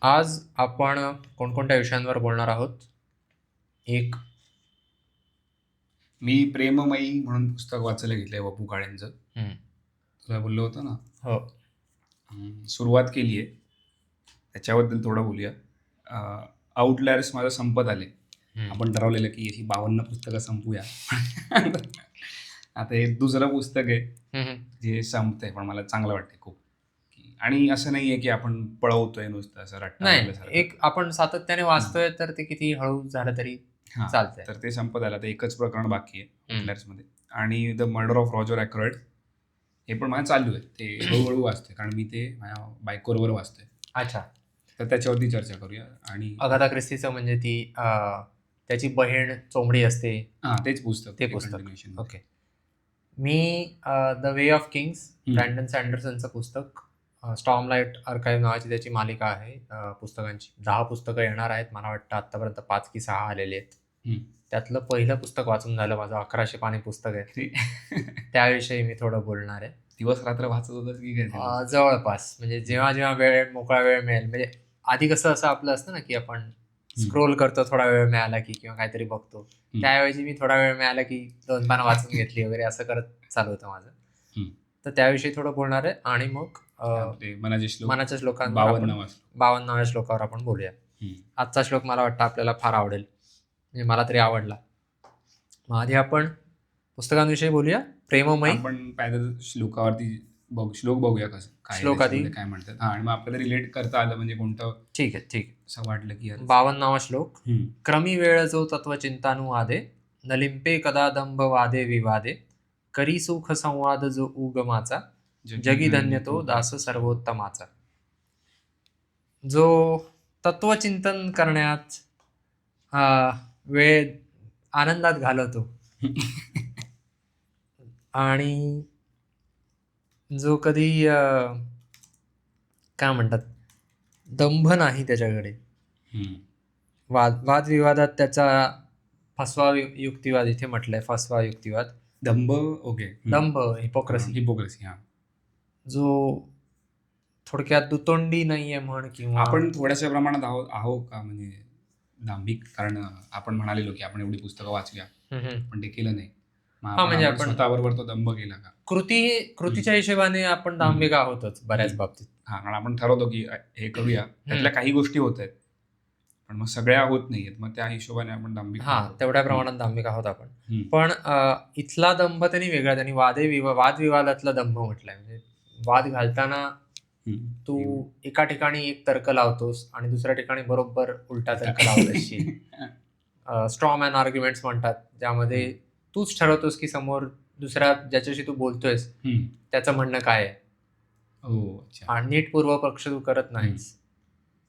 आज आपण कोणकोणत्या विषयांवर बोलणार आहोत? एक मी प्रेममयी म्हणून पुस्तक वाचायला घेतलंय वपू काळेंचं. हं. तुला बोललो होतो ना. हो. सुरुवात केली आहे, त्याच्याबद्दल थोडं बोलूया. आउटलायर्स माझं संपत आले. हं. आपण ठरवलेलं की ही 52 पुस्तकं संपूया. आता हे दुसरं पुस्तक आहे हं, हं. जे संपतंय, पण मला चांगलं वाटतंय खूप. आणि असं नाही आहे की आपण पळवतोय नुसतं असं रट्टा नाही, मारल्यासारखं. एक आपण सातत्याने वाचतोय तर ते किती हळू झालं तरी हां, चालतंय. तर ते संपत आलं. आता एकच प्रकरण बाकी आहे हं. आउटलायर्समध्ये. आणि द मर्डर ऑफ रॉजर ॲक्रॉइड हे पण माझं चालू आहे. ते हळूहळू वाचतोय, कारण मी ते माझ्या बायकोबरोबर वाचतोय. अच्छा. तर त्याच्यावरती चर्चा करूया. आणि अगाथा ख्रिस्तीचं म्हणजे ती त्याची बहीण चोमडी असते. तेच पुस्तक. ते पुस्तक. continuation. ओके. मी the way of kings, Brandon सँडरसनचं पुस्तक. स्टॉर्म लाईट आर्काईव्ह नावाची त्याची मालिका आहे पुस्तकांची. 10 पुस्तकं येणार आहेत. मला वाटतं आत्तापर्यंत 5 की 6 आलेले आहेत. त्यातलं पहिलं पुस्तक वाचून झालं माझं. 1100 पानी पुस्तक आहे. त्याविषयी मी थोडं बोलणार आहे. दिवस रात्र वाचत होतं की काय? जवळपास म्हणजे जेव्हा जेव्हा मोकळा वेळ मिळेल, म्हणजे आधी कसं असं आपलं असतं ना की आपण स्क्रोल करतो थोडा वेळ मिळाला की, किंवा काहीतरी बघतो. त्याऐवजी मी थोडा वेळ मिळाला की 2 पानं वाचून घेतली वगैरे असं करत चालू होतं माझं. तर त्याविषयी थोडं बोलणार आहे. आणि मग मनाच्या श्लोकांवर 52व्या श्लोकावर आपण बोलूया. आजचा श्लोक मला वाटतं आपल्याला फार आवडेल, म्हणजे मला तरी आवडला. मग आधी आपण पुस्तकांविषयी बोलूया. प्रेममयी. आपण पॅदल श्लोकावरती श्लोक बघूया कसं काय श्लोक आधी काय म्हणतात. आणि मग आपल्याला रिलेट करता आलं म्हणजे कोणतं ठीक आहे. असं वाटलं की 52वा श्लोक. क्रमी वेळ जो तत्वचिंतानुवादे, नलिंपे कदा दंभ वादे विवादे, करी सुख संवाद जो उगमाचा, जगी धन्य तो दास सर्वोत्तमाचा. जो तत्वचिंतन करण्यात वेळ आनंदात घालवतो आणि जो कधी काय म्हणतात, दंभ नाही त्याच्याकडे. वादविवादात त्याचा फसवा युक्तिवाद इथे म्हटलंय. फसवा युक्तिवाद, दंभ. ओके. दंभ, हिपोक्रेसी. जो थोडक्यात दुतोंडी नाहीये म्हण, किंवा आपण थोड्याशा प्रमाणात आहो का म्हणजे दांभिक, कारण आपण म्हणालेलो की आपण एवढी पुस्तकं वाचूया, पण ते केलं नाही. म्हणजे आपण स्वतःबरोबर तो दंभ केला का? कृतीच्या हिशोबाने आपण दांभिक आहोतच बऱ्याच बाबतीत. कारण आपण ठरवतो की हे करूया, त्यातल्या काही गोष्टी होत आहेत, पण मग सगळ्या होत नाहीयेत. मग त्या हिशोबाने आपण दांभिक, तेवढ्या प्रमाणात दांभिक आहोत आपण. पण इथला दंभ त्यांनी वेगळा, त्यांनी वादविवादातला दंभ म्हटलाय. म्हणजे वाद घालताना तू एका ठिकाणी एक तर्क लावतोस आणि दुसऱ्या ठिकाणी बरोबर उलटा तर्क लावत असशील. स्ट्रॉ मॅन आर्ग्युमेंट्स म्हणतात, ज्यामध्ये तूच ठरवतोस की समोर दुसऱ्या ज्याच्याशी तू बोलतोयस त्याचं म्हणणं काय आहे. आणि नीट पूर्वपक्ष तू करत नाहीस.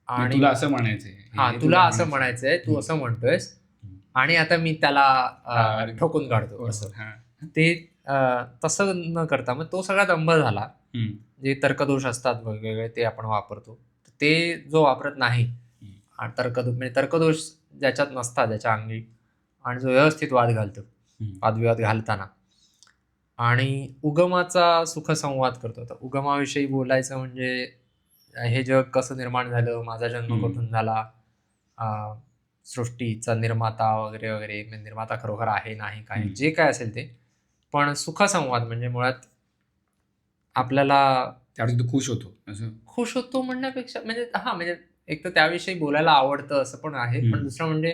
आणि तुला असं म्हणायचंय, तुला असं म्हणायचंय, तू असं म्हणतोयस, आणि आता मी त्याला ठोकून काढतो असं. ते तसं न करता मग तो सगळा दंभ झाला. जे तर्कदोष असतात वेगवेगळे ते आपण वापरतो. ते जो वापरत नाही, तर्कदोष ज्याच्यात नसतात ज्याच्या अंगी, आणि जो व्यवस्थित वादविवाद घालताना, आणि उगमाचा सुखसंवाद करतो. तर उगमाविषयी बोलायचं म्हणजे हे जग कसं निर्माण झालं, माझा जन्म कुठून झाला, सृष्टीचा निर्माता वगैरे वगैरे, निर्माता खरोखर आहे नाही काय, जे काय असेल ते. पण सुखसंवाद म्हणजे मुळात आपल्याला त्यावेळी खुश होतो म्हणण्यापेक्षा, म्हणजे एक तर त्याविषयी बोलायला आवडतं असं पण आहे, पण दुसरं म्हणजे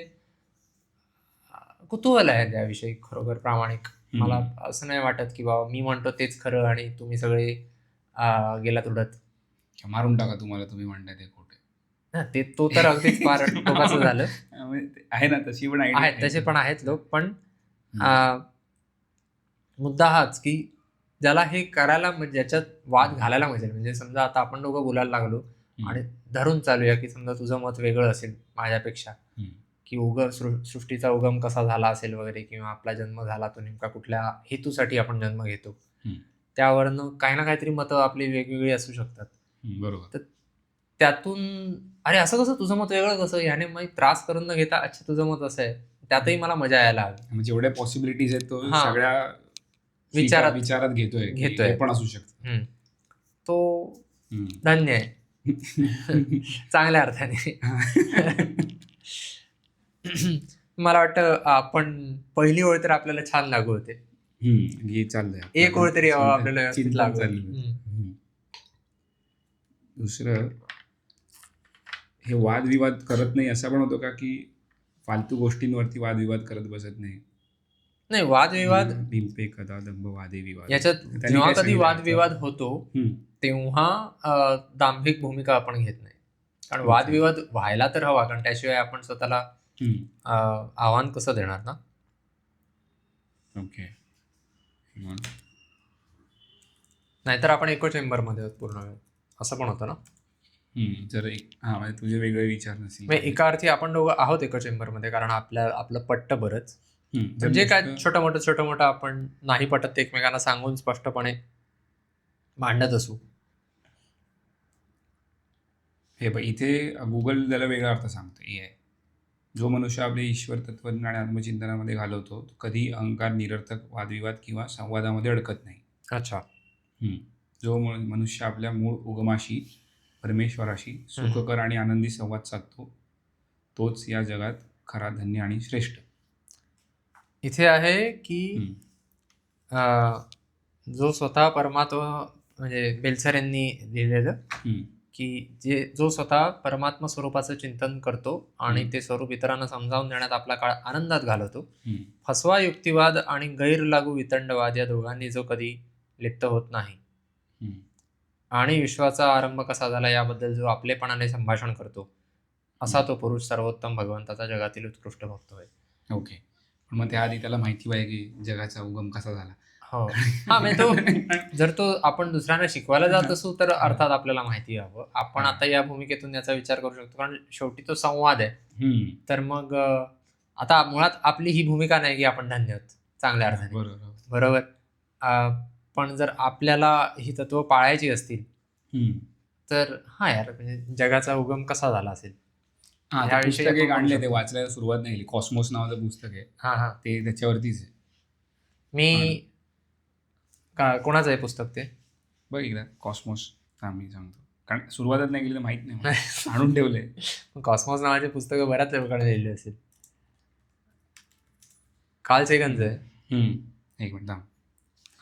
कुतूहल आहे त्याविषयी खरोखर प्रामाणिक. मला असं नाही वाटत की बाबा मी म्हणतो तेच खरं आणि तुम्ही सगळे गेलात उडत. मारून टाका तुम्हाला, तुम्ही म्हणताय ते खोटे. तो तर अगदीच फार टोकाचं झालं. आहे ना, तशी पण आहेत, तसे पण आहेत लोक. पण मुद्दा हाच की ज्याला हे करायला, ज्याच्यात वाद घालायला मजा, म्हणजे समजा आता आपण दोघं बोलायला लागलो आणि धरून चालूया की समजा तुझं मत वेगळं असेल माझ्यापेक्षा, की सृष्टीचा उगम कसा झाला असेल वगैरे, किंवा आपला जन्म झाला तो नेमका कुठल्या हेतूसाठी आपण जन्म घेतो, त्यावरनं काही ना काहीतरी मतं आपली वेगवेगळी असू शकतात. बरोबर. तर त्यातून अरे असं कसं, तुझं मत वेगळं कसं, याने मग त्रास करून न घेता अच्छा तुझं मत असं आहे, त्यातही मला मजा यायला हवी. म्हणजे जेवढ्या पॉसिबिलिटीज आहेत तो सगळ्या विचारात घेतोय पण असू शकतो. तो धन्य आहे. चांगल्या अर्थाने. मला वाटतं आपण पहिली ओळ तर आपल्याला छान लागू होते. चाललंय एक ओळ तरी आपल्याला व्यवस्थित चिंतन लागू. चाललंय. दुसरं, हे वादविवाद करत नाही असं पण होतं का, की फालतू गोष्टींवरती वादविवाद करत बसत नाही? नाही, वादविवाद डिंपे कदा दंभ वादे विवाद. याच्यात त्यांनी जेव्हा काय कधी सांगितलं वादविवाद होतो तेव्हा दांभिक भूमिका आपण घेत नाही. कारण वादविवाद व्हायला तर हवा, कारण त्याशिवाय आपण स्वतःला आव्हान कसं देणार ना. ओके. नाहीतर आपण इको चेंबर मध्ये आहोत पूर्ण वेळ, असं पण होतं ना. जर म्हणजे तुझे वेगळे विचार नसेल, म्हणजे एका अर्थी आपण दोघं आहोत इको चेंबर मध्ये, कारण आपलं पट्ट बरंच. म्हणजे काय छोटं मोठं आपण नाही पटत ते एकमेकांना सांगून स्पष्टपणे मांडत असू. हे बघ, इथे गुगल त्याला वेगळा अर्थ सांगतो. AI, जो मनुष्य आपले ईश्वर तत्वज्ञान आणि आत्मचिंतनामध्ये घालवतो तो कधी अहंकार, निरर्थक वादविवाद किंवा संवादामध्ये अडकत नाही. अच्छा. जो मनुष्य आपल्या मूळ उगमाशी, परमेश्वराशी सुखकर आणि आनंदी संवाद साधतो तोच या जगात खरा धन्य आणि श्रेष्ठ. इथे आहे की जो स्वतः परमात्मा, म्हणजे बेलसर यांनी लिहिलेलं की जो स्वतः परमात्मा स्वरूपाचं चिंतन करतो आणि ते स्वरूप इतरांना समजावून देण्यात आपला काळ आनंदात घालवतो, फसवा युक्तिवाद आणि गैरलागू वितंडवाद या दोघांनी जो कधी लिप्त होत नाही, आणि विश्वाचा आरंभ कसा झाला याबद्दल जो आपलेपणाने संभाषण करतो, असा तो पुरुष सर्वोत्तम भगवंताचा जगातील उत्कृष्ट भक्त होय. ओके. पण मग त्याआधी त्याला माहिती पाहिजे की जगाचा उगम कसा झाला. हो. म्हणजे तो जर तो आपण दुसऱ्यांना शिकवायला जात असू तर अर्थात आपल्याला माहिती हवं. आपण आता या भूमिकेतून याचा विचार करू शकतो, कारण शेवटी तो संवाद आहे. तर मग आता मुळात आपली ही भूमिका नाही की आपण धन्य आहोत चांगल्या अर्थाने, बरोबर. पण जर आपल्याला ही तत्व पाळायची असतील तर यार, म्हणजे जगाचा उगम कसा झाला असेल पुस्तक एक आणले, ते वाचल्याला सुरुवात नाही. कॉस्मोस नावाचं पुस्तक आहे, ते त्याच्यावरतीच आहे. मी कोणाचं आहे पुस्तक ते? बघ एकदा कॉस्मोस. मी सांगतो, कारण सुरुवातच नाही केली तर माहित नाही, आणून ठेवलंय. कॉस्मोस नावाचे पुस्तकं बऱ्याच लोकांनी लिहिली असेल. कार्ल सेगनचं आहे. एक मिनिट.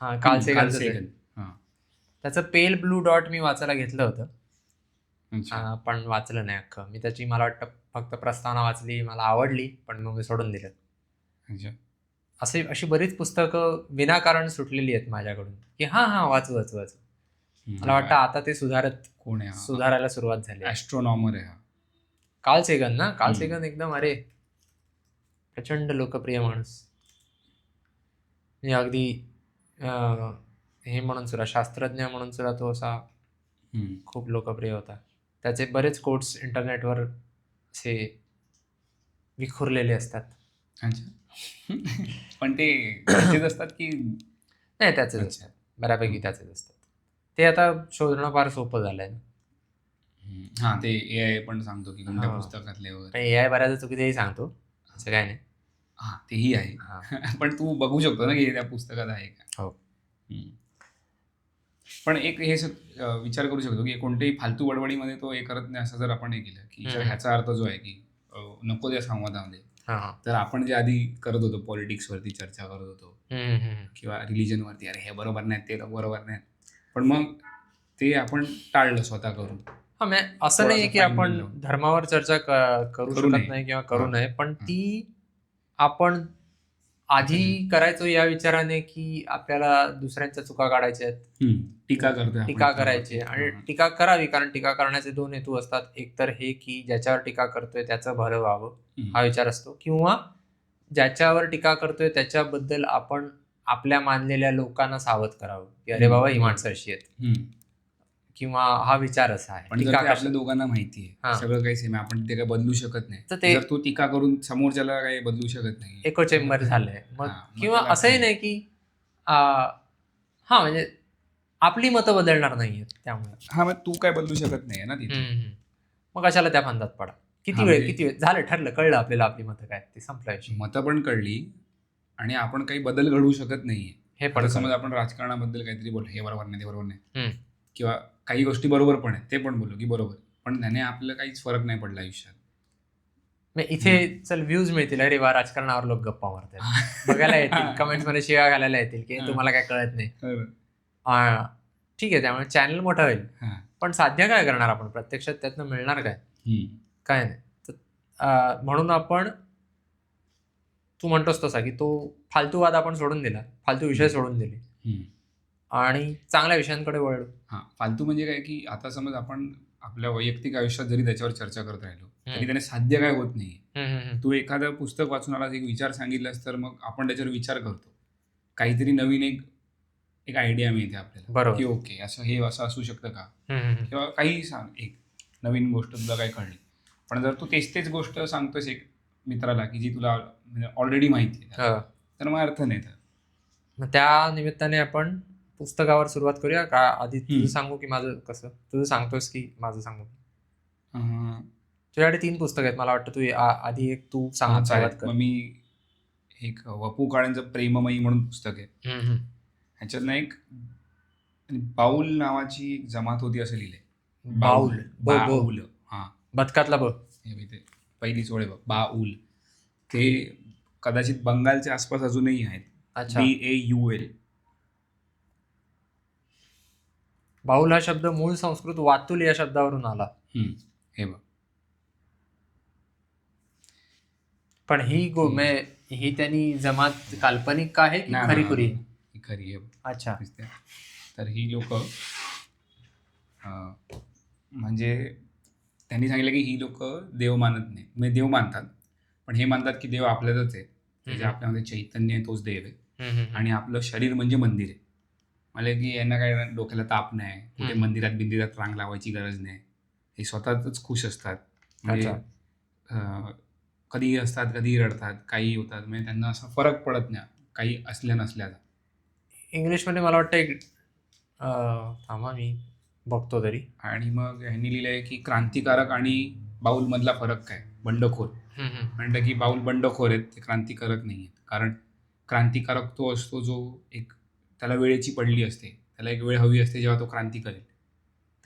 Carl Sagan. त्याचं पेल ब्लू डॉट मी वाचायला घेतलं होतं, पण वाचलं नाही अख्खं मी. त्याची मला वाटतं फक्त प्रस्तावना वाचली, मला आवडली, पण मग सोडून दिलं. अशी बरीच पुस्तकं विनाकारण सुटलेली आहेत माझ्याकडून की वाचू. मला वाटतं आता ते सुधारायला सुरुवात झाली. ॲस्ट्रोनॉमर आहे हा, कार्ल सेगन ना. कार्ल सेगन एकदम प्रचंड लोकप्रिय माणूस. अगदी हे म्हणून सुद्धा, शास्त्रज्ञ म्हणून सुद्धा तो असा खूप लोकप्रिय होता. त्याचे बरेच कोट्स इंटरनेटवर असे विखुरलेले असतात. पण ते त्याचेच असतात की नाही? त्याचेच असतात, बऱ्यापैकी त्याचेच असतात. ते आता शोधणं फार सोपं झालंय. ते AI पण सांगतो की कोणत्या पुस्तकातले वगैरे. AI बऱ्याच चुकीचंही सांगतो, असं काय नाही. तेही आहे. पण तू बघू शकतो ना की त्या पुस्तकात आहे का. हो. पण एक हे विचार करू शकतो की कोणत्याही फालतू बडबडीमध्ये तो हे करत नाही, असं जर आपण हे केलं की ह्याचा अर्थ जो आहे की नको त्या संवादामध्ये, तर आपण जे आधी करत होतो, पॉलिटिक्सवरती चर्चा करत होतो किंवा रिलिजनवरती, अरे हे बरोबर नाही, ते बरोबर नाही, पण मग ते आपण टाळलं स्वतः करून. असं नाही की आपण धर्मावर चर्चा करू शकत नाही किंवा करू नये, पण ती आपण आधी करायचो या विचाराने की आपल्याला दुसऱ्यांच्या चुका काढायच्या आहेत, टीका करायची, आणि टीका करावी, कारण टीका करण्याचे दोन हेतू असतात. एक तर हे की ज्याच्यावर टीका करतोय त्याचं भलं व्हावं हा विचार असतो, किंवा ज्याच्यावर टीका करतोय त्याच्याबद्दल आपण आपल्या मानलेल्या लोकांना सावध करावं की अरे बाबा, ही माणसं अशी आहेत, किंवा हा विचार असा आहे. पण आपल्या दोघांना माहिती आहे सगळं काही सेम, आपण ते काही बदलू शकत नाही. जर तू टीका करून समोरच्याला काही बदलू शकत नाही, इको चेंबर झालंय. मग किंवा असंही नाही की म्हणजे आपली मतं बदलणार नाहीयेत, त्यामुळे मग तू काय बदलू शकत नाही ना तिथे. मग कशाला त्या फांदात पडा. किती वेळ झालं, ठरलं, कळलं आपल्याला आपली मतं काय, ते संपलं. मतं पण कळली आणि आपण काही बदल घडवू शकत नाहीये हे पण. समज आपण राजकारणाबद्दल काहीतरी बोलतो, हे बरोबर नाही, ते बरोबर नाही, किंवा काही गोष्टी बरोबर पण आहेत, ते पण बोललो की बरोबर, पण त्याने आपलं काहीच फरक नाही पडला आयुष्यात. इथे चल व्ह्यूज मिळतील, अरे वा राजकारणावर लोक गप्पा मारतात, बघायला येतील, कमेंट्स मध्ये शिव्या घालायला येतील की तुम्हाला काय कळत नाही. ठीक आहे, त्यामुळे चॅनल मोठा होईल, पण साध्य काय करणार आपण, प्रत्यक्षात त्यातनं मिळणार काय, काय नाही. तर म्हणून आपण, तू म्हणतोस तसा की तो फालतूवाद आपण सोडून दिला, फालतू विषय सोडून दिले आणि चांगल्या विषयांकडे वळलो. फालतू म्हणजे काय की आता समज आपण आपल्या वैयक्तिक आयुष्यात जरी त्याच्यावर चर्चा करत राहिलो तरी त्याने साध्य काय होत नाही. तू एखादं पुस्तक वाचून आलास, एक विचार सांगितलास, तर मग आपण त्याच्यावर विचार करतो, काहीतरी नवीन एक आयडिया मिळते आपल्याला की ओके असं हे असं असू शकतं का, किंवा काही सांग, एक नवीन गोष्ट तुला काय कळली. पण जर तू तेच गोष्ट सांगतोस एक मित्राला की जी तुला म्हणजे ऑलरेडी माहिती आहे, तर मग अर्थ नाही. तर त्या निमित्ताने आपण पुस्तकावर सुरुवात करूया का? आधी तुझं सांगू की माझं? कसं, तुझं सांगतोस की माझं सांगू? तुझ्याकडे 3 पुस्तकं आहेत, मला वाटतं तू आधी एक तू सांग. मग मी एक वपू काळेंचं प्रेममयी म्हणून पुस्तक आहे, ह्याच्यातनं एक बाऊल नावाची एक जमात होती असं लिहिलंय. बाऊल, बदकातला ब, पहिलीच ओळ बघ, बाऊल. ते कदाचित बंगालच्या आसपास अजूनही आहेत. BAUL. बाऊल हा शब्द मूळ संस्कृत वातुल या शब्दावरून आला. हे बघ, पण ही त्यांनी जमात काल्पनिक आहे की खरी? खरी आहे. अच्छा. तर ही लोक म्हणजे त्यांनी सांगितलं की ही लोक देव मानत नाही, म्हणजे देव मानतात पण हे मानतात की देव आपल्यातच आहे, म्हणजे आपल्यामध्ये चैतन्य आहे, तोच देव आहे, आणि आपलं शरीर म्हणजे मंदिर आहे. मला की यांना काय डोक्याला ताप नाही, कुठे मंदिरात बिंदिरात रांग लावायची गरज नाही, हे स्वतःच खुश असतात. म्हणजे कधी असतात, कधी रडतात, काही होतात, म्हणजे त्यांना असा फरक पडत नाही काही असल्या नसल्याचा. इंग्लिशमध्ये मला वाटतं एक थांबा मी बघतो तरी. आणि मग ह्यांनी लिहिलंय की क्रांतिकारक आणि बाऊल मधला फरक काय, बंडखोर. म्हणलं की बाऊल बंडखोर आहेत, ते क्रांतिकारक नाही आहेत. कारण क्रांतिकारक तो असतो जो एक त्याला वेळेची पडली असते, त्याला एक वेळ हवी असते जेव्हा तो क्रांती करेल,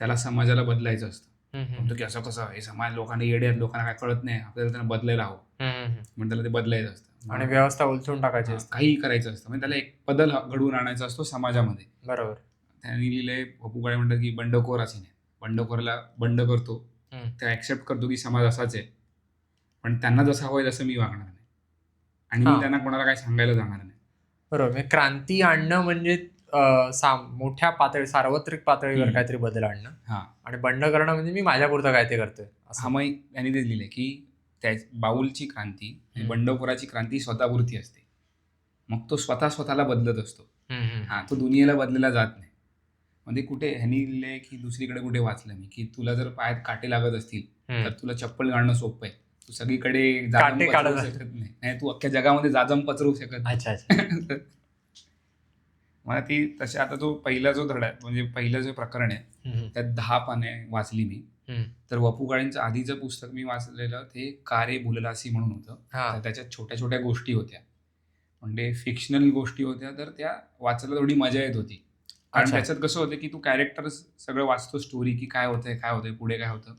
त्याला समाजाला बदलायचं असतं. म्हणतो की असं कसं, हे समाज लोकांना येडे आहेत, लोकांना काय कळत नाही, आपल्याला त्यांना बदलायला हवं, म्हणजे त्याला ते बदलायचं असतं आणि व्यवस्था उलटून टाकायची असते, काही करायचं असतं, म्हणजे त्याला एक बदल घडवून आणायचा असतो समाजामध्ये. बरोबर. त्यांनी लिहिलंय, वपू काळे म्हणतात की बंडखोर असे नाही, बंडखोरला बंड करतो, ते ऍक्सेप्ट करतो की समाज असाच आहे, पण त्यांना जसं हवंय तसं मी वागणार नाही, आणि मी त्यांना कोणाला काय सांगायला जाणार नाही. बरोबर. क्रांती आणणं म्हणजे मोठ्या पातळी, सार्वत्रिक पातळीवर काहीतरी बदल आणणं, आणि बंड करणं म्हणजे मी माझ्यापुरतं काय ते करतोय. मग त्यांनी ते लिहिलंय की त्या बाऊलची क्रांती, बंडखोराची क्रांती स्वतःपुरती असते, मग तो स्वतःला बदलत असतो, तो दुनियेला बदलला जात नाही. म्हणजे कुठे ह्यांनी लिहिलंय की दुसरीकडे कुठे वाचलं मी की तुला जर पायात काटे लागत असतील तर तुला चप्पल घालणं सोपं आहे, तू सगळीकडे जाजम पसरवू शकत नाही, तू अख्ख्या जगामध्ये जाजम पसरवू शकत नाही. मला ती तशी, आता तो पहिला जो धडा आहे, म्हणजे पहिलं जे प्रकरण आहे त्यात 10 पाने वाचली मी. तर वपू काळेंचं आधीचं पुस्तक मी वाचलेलं ते कारे भुललासी म्हणून होतं. तर त्याच्यात छोट्या छोट्या गोष्टी होत्या, म्हणजे फिक्शनल गोष्टी होत्या, तर त्या वाचायला थोडी मजा येत होती. कारण त्याच्यात कसं होतं की तू कॅरेक्टर सगळं वाचतो, स्टोरी की काय होतंय पुढे काय होतं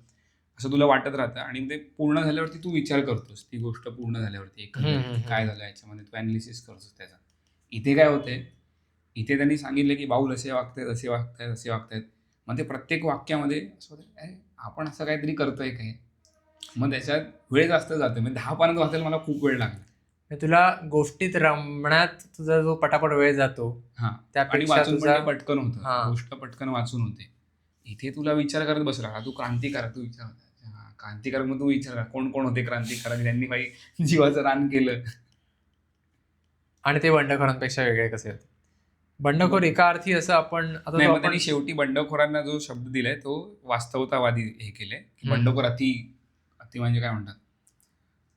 असं तुला वाटत राहतं, आणि ते पूर्ण झाल्यावरती तू विचार करतोस, ती गोष्ट पूर्ण झाल्यावरती काय झालं याच्यामध्ये तू अनालिसिस करतोस त्याचा. इथे काय होतंय, इथे त्यांनी सांगितलं की बाऊल असे वागतायत, असे वागतायत, असे वागतायत, मग ते प्रत्येक वाक्यामध्ये असं होतं आपण असं काहीतरी करतोय काय, मग त्याच्यात वेळ जास्त जातोय. म्हणजे 10 पानात वाचायला मला खूप वेळ लागला. तुला गोष्टीत रमण्यात तुझा जो पटापट वेळ जातो, आणि वाचून पण पटकन होतं, गोष्ट पटकन वाचून होते. इथे तुला विचार करत बसला, तू क्रांतिकारक, तू विचार क्रांतिकारक, मग तू विचार कोण कोण होते क्रांतिकारक, ज्यांनी काही जीवाचं रान केलं, आणि ते बंडखोरांपेक्षा वेगळे कसे होते. बंडखोर एका अर्थी असं आपण त्यांनी शेवटी बंडखोरांना जो शब्द दिलाय तो वास्तवतावादी हे केलंय. बंडखोर अति म्हणजे काय म्हणतात,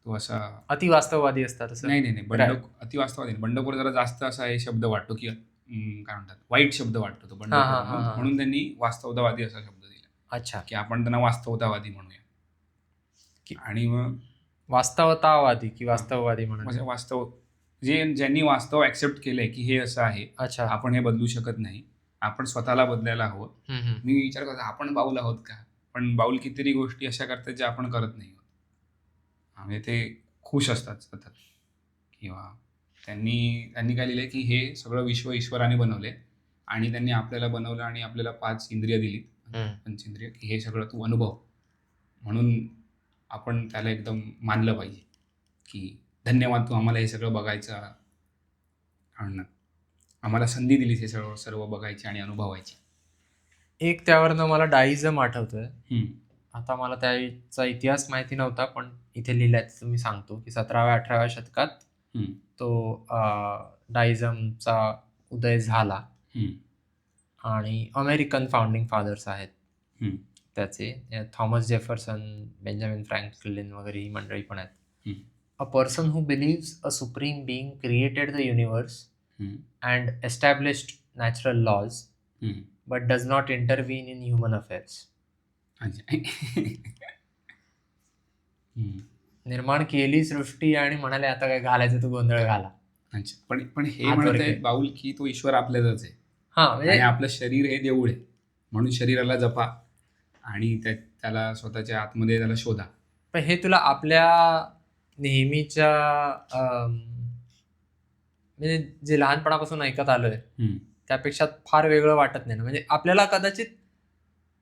तो असा अतिवास्तववादी असतात. नाही, अतिवास्तववादी नाही, बंडखोर जरा जास्त असा हे शब्द वाटतो की काय म्हणतात, वाईट शब्द वाटतो तो बंडखोर, म्हणून त्यांनी वास्तवतावादी असा शब्द दिला. अच्छा, की आपण त्यांना वास्तवतावादी म्हणूया. आणि मग वास्तवतावादी की वास्तववादी म्हणून, वास्तव ज्यांनी वास्तव ऍक्सेप्ट केलंय की हे असं आहे, आपण हे बदलू शकत नाही, आपण स्वतःला बदलायला हवं. मी विचार करतो आपण बाऊल आहोत का, पण बाऊल कितीतरी गोष्टी अशा करतात ज्या आपण करत नाही आहोत. म्हणजे ते खुश असतात सतत, किंवा त्यांनी काय लिहिलंय की हे सगळं विश्व ईश्वराने बनवले आणि त्यांनी आपल्याला बनवलं आणि आपल्याला 5 इंद्रिय दिली, पंचेंद्रिय, की हे सगळं तू अनुभव. म्हणून आपण त्याला एकदम मानलं पाहिजे की धन्यवाद, तू आम्हाला हे सगळं बघायचं आणि आम्हाला संधी दिलीस हे सर्व बघायची आणि अनुभवायची. एक त्यावरनं मला डाईझम आठवतोय. आता मला त्याचा इतिहास माहिती नव्हता, पण इथे लिहिलाय मी सांगतो की 17व्या-18व्या शतकात तो डाईझमचा उदय झाला आणि अमेरिकन फाउंडिंग फादर्स आहेत त्याचे, थॉमस जेफरसन, बेंजामिन फ्रँकलिन वगैरे ही मंडळी पण आहेत. A person who believes a supreme being created the universe and established natural laws, but does not intervene in human affairs. निर्माण केली सृष्टी आणि म्हणाले आता काय घालायचं तू गोंधळ घाला. पण हे म्हणते बाऊल की तो ईश्वर आपल्यातच आहे. म्हणजे आपलं शरीर हे देऊळ आहे, म्हणून शरीराला जपा आणि त्याला स्वतःच्या आतमध्ये त्याला शोधा. पण हे तुला आपल्या नेहमीच्या म्हणजे जे लहानपणापासून ऐकत आलोय त्यापेक्षा फार वेगळं वाटत नाही ना. म्हणजे आपल्याला कदाचित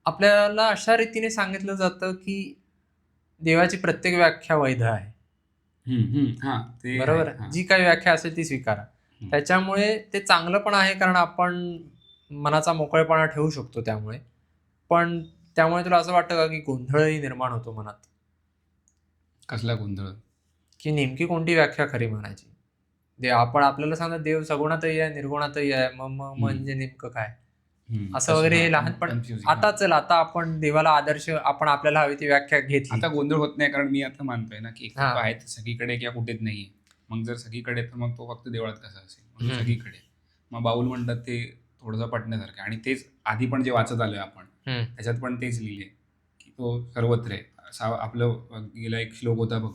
आपल्याला अशा रीतीने सांगितलं जातं की देवाची प्रत्येक व्याख्या वैध आहे. बरोबर, जी काही व्याख्या असेल ती स्वीकारा. त्याच्यामुळे ते चांगलं पण आहे, कारण आपण मनाचा मोकळेपणा ठेवू शकतो त्यामुळे. पण त्यामुळे तुला असं वाटतं का की गोंधळही निर्माण होतो मनात? कसला गोंधळ? की नेमकी कोणती व्याख्या खरी म्हणायची? आपण आपल्याला सांगत देव सगुणातही आहे, निर्गुणातही आहे, मग म्हणजे नेमकं काय असं वगैरे हे लहानपण. आता आपण देवाला आदर्श, आपण आपल्याला हवी ती व्याख्या घेतली. आता गोंधळ होत नाही, कारण मी आता मानतोय ना की आहे सगळीकडे किंवा कुठेच नाहीये. मग जर सगळीकडे तर मग तो फक्त देवळात कसा असेल, म्हणून सगळीकडे. मग बाऊल म्हणतात ते थोडंसं पटण्यासारखं. आणि तेच आधी पण जे वाचत आलोय आपण त्याच्यात पण तेच लिहिले की तो सर्वत्र आहे. आपलं गेला एक श्लोक होता बघ,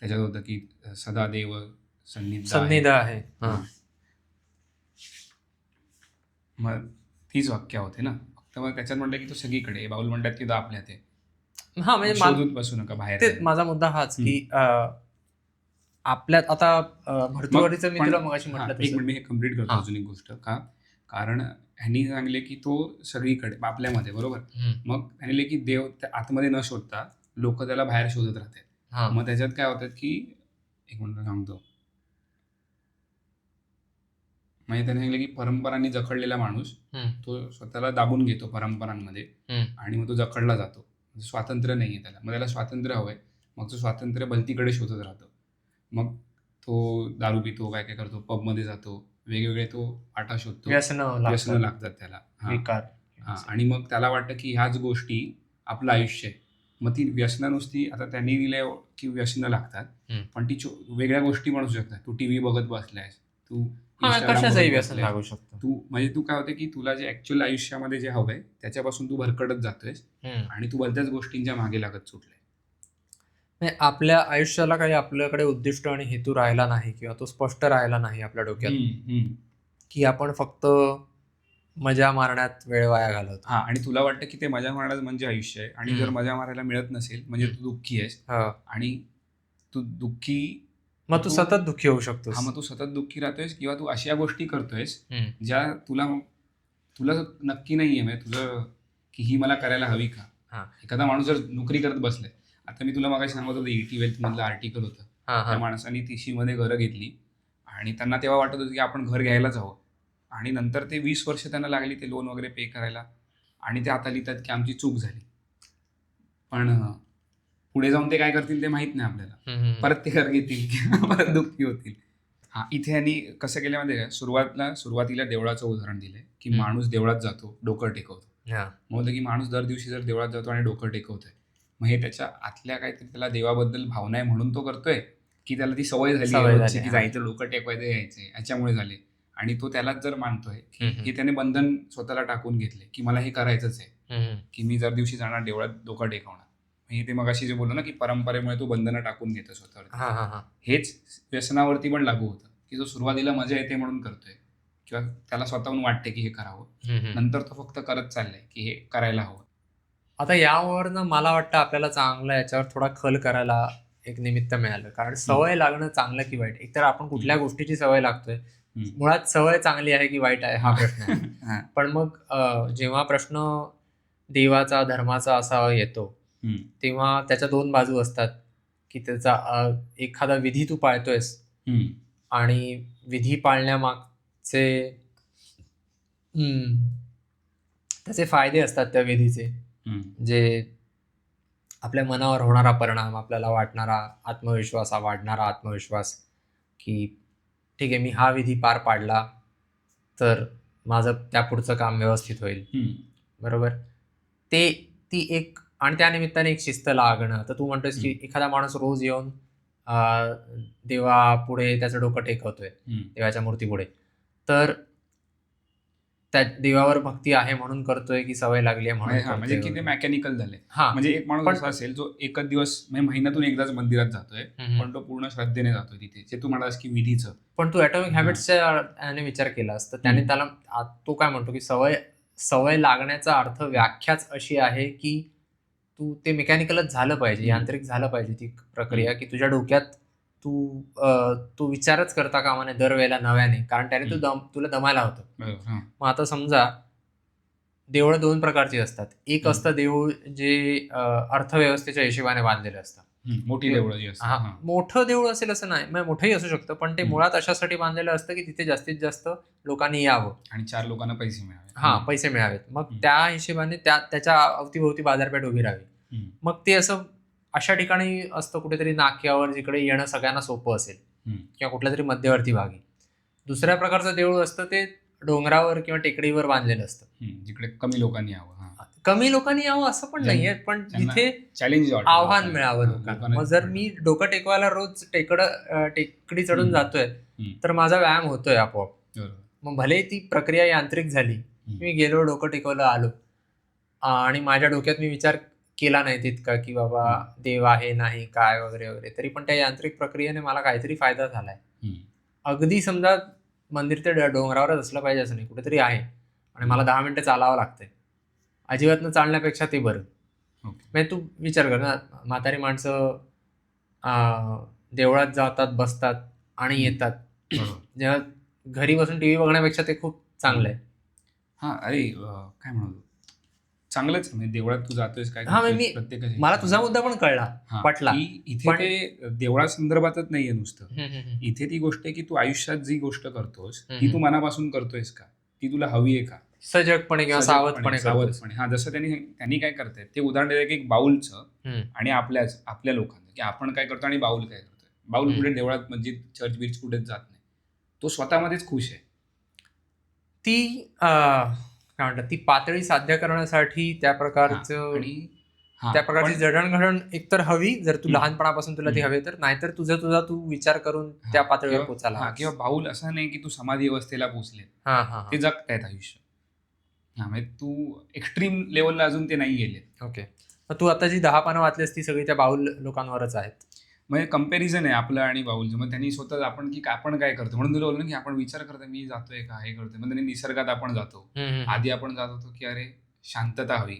त्याच्यात होतं की सदा देव सन्निध आहे. मग तीच वाक्य होते ना, फक्त मग त्याच्यात म्हणलं की तो सगळीकडे. बाऊल म्हणतात की तो आपल्यात आहे. म्हणजे शोधून बसू नका बाहेर. ते माझा मुद्दा हाच की आपल्यात आता भरतीवारीचं मी तुला मगाशी म्हटलं. एक मिनिट मी हे कम्प्लीट करतो अजून एक गोष्ट. का? कारण ह्यांनी सांगले की तो सगळीकडे आपल्यामध्ये, बरोबर. मग सांगितले की देव आतमध्ये न शोधता लोक त्याला बाहेर शोधत राहतात. मग त्याच्यात काय होतात की, एक मिनिट सांगतो, म्हणजे त्यांनी सांगितलं की परंपरांनी जखडलेला माणूस तो स्वतःला दाबून घेतो परंपरांमध्ये आणि मग तो जखडला जातो. स्वातंत्र्य नाहीये त्याला. मग त्याला स्वातंत्र्य हवंय, मग तो स्वातंत्र्य भलतीकडे शोधत राहतो. मग तो दारू पितो, काय काय करतो, पबमध्ये जातो, वेगवेगळे तो आटा शोधतो, व्यसनं लागतात त्याला. आणि मग त्याला वाटतं की ह्याच गोष्टी आपलं आयुष्य आहे. मग ती व्यसनं नुसती, आता त्यांनी दिलं की व्यसनं लागतात, पण ती वेगळ्या गोष्टी म्हणू शकतात. तू टीव्ही बघत बसलायस, तू कशाचंही व्यसन लागू शकतो. म्हणजे तू काय होतं की तुला जे ऍक्च्युअल आयुष्यामध्ये जे हवंय त्याच्यापासून तू भरकटत जातोयस आणि तू भलत्याच गोष्टींच्या मागे लागत सुटलाय. आपल्या आयुष्याला काही आपल्याकडे उद्दिष्ट आणि हेतू राहिला नाही, किंवा तो स्पष्ट राहिला नाही आपल्या डोक्यात, की आपण फक्त मजा मारण्यात वेळ वाया घालवतो. आणि तुला वाटतं की ते मजा मारण्यात म्हणजे आयुष्य आहे, आणि जर मजा मारायला मिळत नसेल म्हणजे तू दुःखी आहेस. आणि तू दुःखी, मग तू सतत दुःखी होऊ शकतोस. मग तू सतत दुःखी राहतोयस, किंवा तू अशा गोष्टी करतोयस ज्या तुला नक्की नाहीये. म्हणजे तुझं की ही मला करायला हवी का? एखादा माणूस जर नोकरी करत बसलाय, आता मी तुला मगाशी सांगत होतो ET वेल्थ मधलं आर्टिकल होतं, त्या माणसाने 30 मध्ये घरं घेतली आणि त्यांना तेव्हा वाटत होतं की आपण घर घ्यायलाच हवं, आणि नंतर ते 20 वर्ष त्यांना लागली ते लोन वगैरे पे करायला, आणि ते आता लिहितात की आमची चूक झाली. पण पुढे जाऊन ते काय करतील ते माहित नाही आपल्याला. परत ते घर घेतील किंवा परत दुःखी होतील. इथे यांनी कसं केलं माहिती आहे का, सुरुवातीला देवळाचं उदाहरण दिलंय की माणूस देवळात जातो, डोकं टेकवतो. मग की माणूस दर दिवशी जर देवळात जातो आणि डोकं टेकवतोय, मग हे त्याच्या आतल्या काहीतरी त्याला देवाबद्दल भावना आहे म्हणून तो करतोय, की त्याला ती सवय झाली की जायचं डोकं टेकवायचं यायचंय, याच्यामुळे झाले. आणि तो त्यालाच जर मानतोय की त्याने बंधन स्वतःला टाकून घेतले की मला हे करायचंच आहे, की मी जर दिवशी जाणार देवळात डोकं टेकवणार. ते मगाशी जे बोललो ना की परंपरेमुळे तो बंधनं टाकून घेतो स्वतःवर. हेच व्यसनावरती पण लागू होतं की जो सुरुवातीला मजा येते म्हणून करतोय, किंवा त्याला स्वतःहून वाटते की हे करावं, नंतर तो फक्त करत चाललाय की हे करायला हवं. आता यावरनं मला वाटतं आपल्याला चांगलं याच्यावर थोडा खल करायला एक निमित्त मिळालं. कारण सवय लागणं चांगलं की वाईट, एकतर आपण कुठल्या गोष्टीची सवय लागतोय, मुळात सवय चांगली आहे की वाईट आहे हा प्रश्न आहे. पण मग जेव्हा प्रश्न देवाचा धर्माचा असा येतो तेव्हा त्याच्या दोन बाजू असतात की त्याचा एखादा विधी तू पाळतोयस आणि विधी पाळण्यामागचे त्याचे फायदे असतात त्या विधीचे, जे आपल्या मनावर होणारा परिणाम, आपल्याला वाटणारा आत्मविश्वास, वाढणारा आत्मविश्वास की ठीक आहे मी हा विधी पार पाडला तर माझं त्या पुढचं काम व्यवस्थित होईल, बरोबर. ती एक, आणि त्यानिमित्ताने एक शिस्त लागणं. तर तू म्हणतोस की एखादा माणूस रोज येऊन देवा पुढे त्याचं डोकं टेकवतोय देवाच्या मूर्तीपुढे, तर त्या देवावर भक्ती आहे म्हणून करतोय की सवय लागली आहे म्हणून, म्हणजे किती मेकॅनिकल झाले. म्हणजे एक माणूस असा असेल जो एकच दिवस म्हणजे महिन्यातून एकदाच मंदिरात जातोय, पण तो पूर्ण श्रद्धेने जातोय तिथे, जे तू म्हणालास की विधीचं. पण तू ॲटॉमिक हॅबिट्सच्या विचार केलास तर त्याने त्याला तो काय म्हणतो की सवय लागण्याचा अर्थ व्याख्याच अशी आहे की तू ते मेकॅनिकलच झालं पाहिजे, यांत्रिक झालं पाहिजे ती प्रक्रिया, की तुझ्या डोक्यात तू विचारच करता कामा नये दरवेळेला नव्याने, कारण त्याने तुला दमायला होतं. मग आता समजा देवळं दोन प्रकारची असतात. एक असतं देऊळ जे अर्थव्यवस्थेच्या हिशोबाने बांधलेलं असतं, मोठी देवळं जी असतात. मोठं देऊळ असेल असं नाही, म्हणजे मोठंही असू शकतं, पण ते मुळात अशासाठी बांधलेलं असतं की तिथे जास्तीत जास्त लोकांनी यावं आणि 4 लोकांना पैसे मिळावे. पैसे मिळावेत. मग त्या हिशोबाने त्याच्या अवतीभोवती बाजारपेठ उभी राहावी. मग ते असं अशा ठिकाणी असतं कुठेतरी नाक्यावर, जिकडे येणं सगळ्यांना सोपं असेल, किंवा कुठल्या तरी मध्यवर्ती भागी. दुसऱ्या प्रकारचं देऊळ असतं ते डोंगरावर किंवा टेकडीवर बांधलेलं असतं, जिकडे कमी लोकांनी यावं. कमी लोकांनी यावं असं पण नाहीये, पण जिथे चॅलेंज आव्हान मिळावं लोकांना. मग जर मी डोकं टेकवायला रोज टेकडी चढून जातोय तर माझा व्यायाम होतोय आपोआप. मग भले ती प्रक्रिया यांत्रिक झाली, मी गेलो डोकं टेकवलं आलो आणि माझ्या डोक्यात मी विचार केला नाही तितका की बाबा देव आहे नाही काय वगैरे वगैरे, तरी पण त्या यांत्रिक प्रक्रियेने मला काहीतरी फायदा झालाय. अगदी समजा मंदिर ते डोंगरावरच असलं पाहिजे असं नाही, कुठेतरी आहे आणि मला 10 मिनिटं चालावं लागतंय, अजिबात न चालण्यापेक्षा ते बरं. म्हणजे तू विचार कर ना, म्हातारी माणसं देवळात जातात, बसतात आणि येतात, जेव्हा घरी बसून टीव्ही बघण्यापेक्षा ते खूप चांगलं आहे. अरे काय म्हणतो, चांगलंच म्हणजे देवळात तू जातोयस काय. मला तुझा मुद्दा पण कळला, पटला. इथे ते देवळा संदर्भातच नाहीये नुसतं, इथे ती गोष्ट आहे की तू आयुष्यात जी गोष्ट करतोस ती तू मनापासून करतोयस का, ती तुला हवी आहे का, सजगपणे किंवा सावधपणे. जसं त्यांनी काय करतायत ते उदाहरण देतात की एक बाऊलचं आणि आपल्या लोकांचं, की आपण काय करतो आणि बाऊल काय करतोय. बाऊल कुठे देवळात मस्जिद चर्च बीच कुठेच जात नाही, तो स्वतःमध्येच खुश आहे. ती काय म्हणतात, ती पातळी साध्य करण्यासाठी त्या प्रकारचं त्या प्रकारची जडणघडण एकतर हवी, जर तू लहानपणापासून तुला ती हवी तर, नाहीतर तुझा तू विचार करून त्या पातळीवर पोचायला. किंवा बाऊल असं नाही की तू समाधी अवस्थेला पोहोचले, ते जगतायत आयुष्य. म्हणजे तू एक्स्ट्रीम लेवलला अजून ते नाही गेले. ओके, मग तू आता जी 10 पानं वाचलीस ती सगळी त्या बाऊल लोकांवरच आहेत. म्हणजे कंपॅरिझन आहे आपलं आणि बाऊलचं. मग त्यांनी स्वतः आपण काय करतो म्हणून तुला बोललो की आपण विचार करतो मी जातोय का, हे करतोय. मग त्यांनी निसर्गात आपण जातो, आधी आपण जात होतो की अरे शांतता हवी,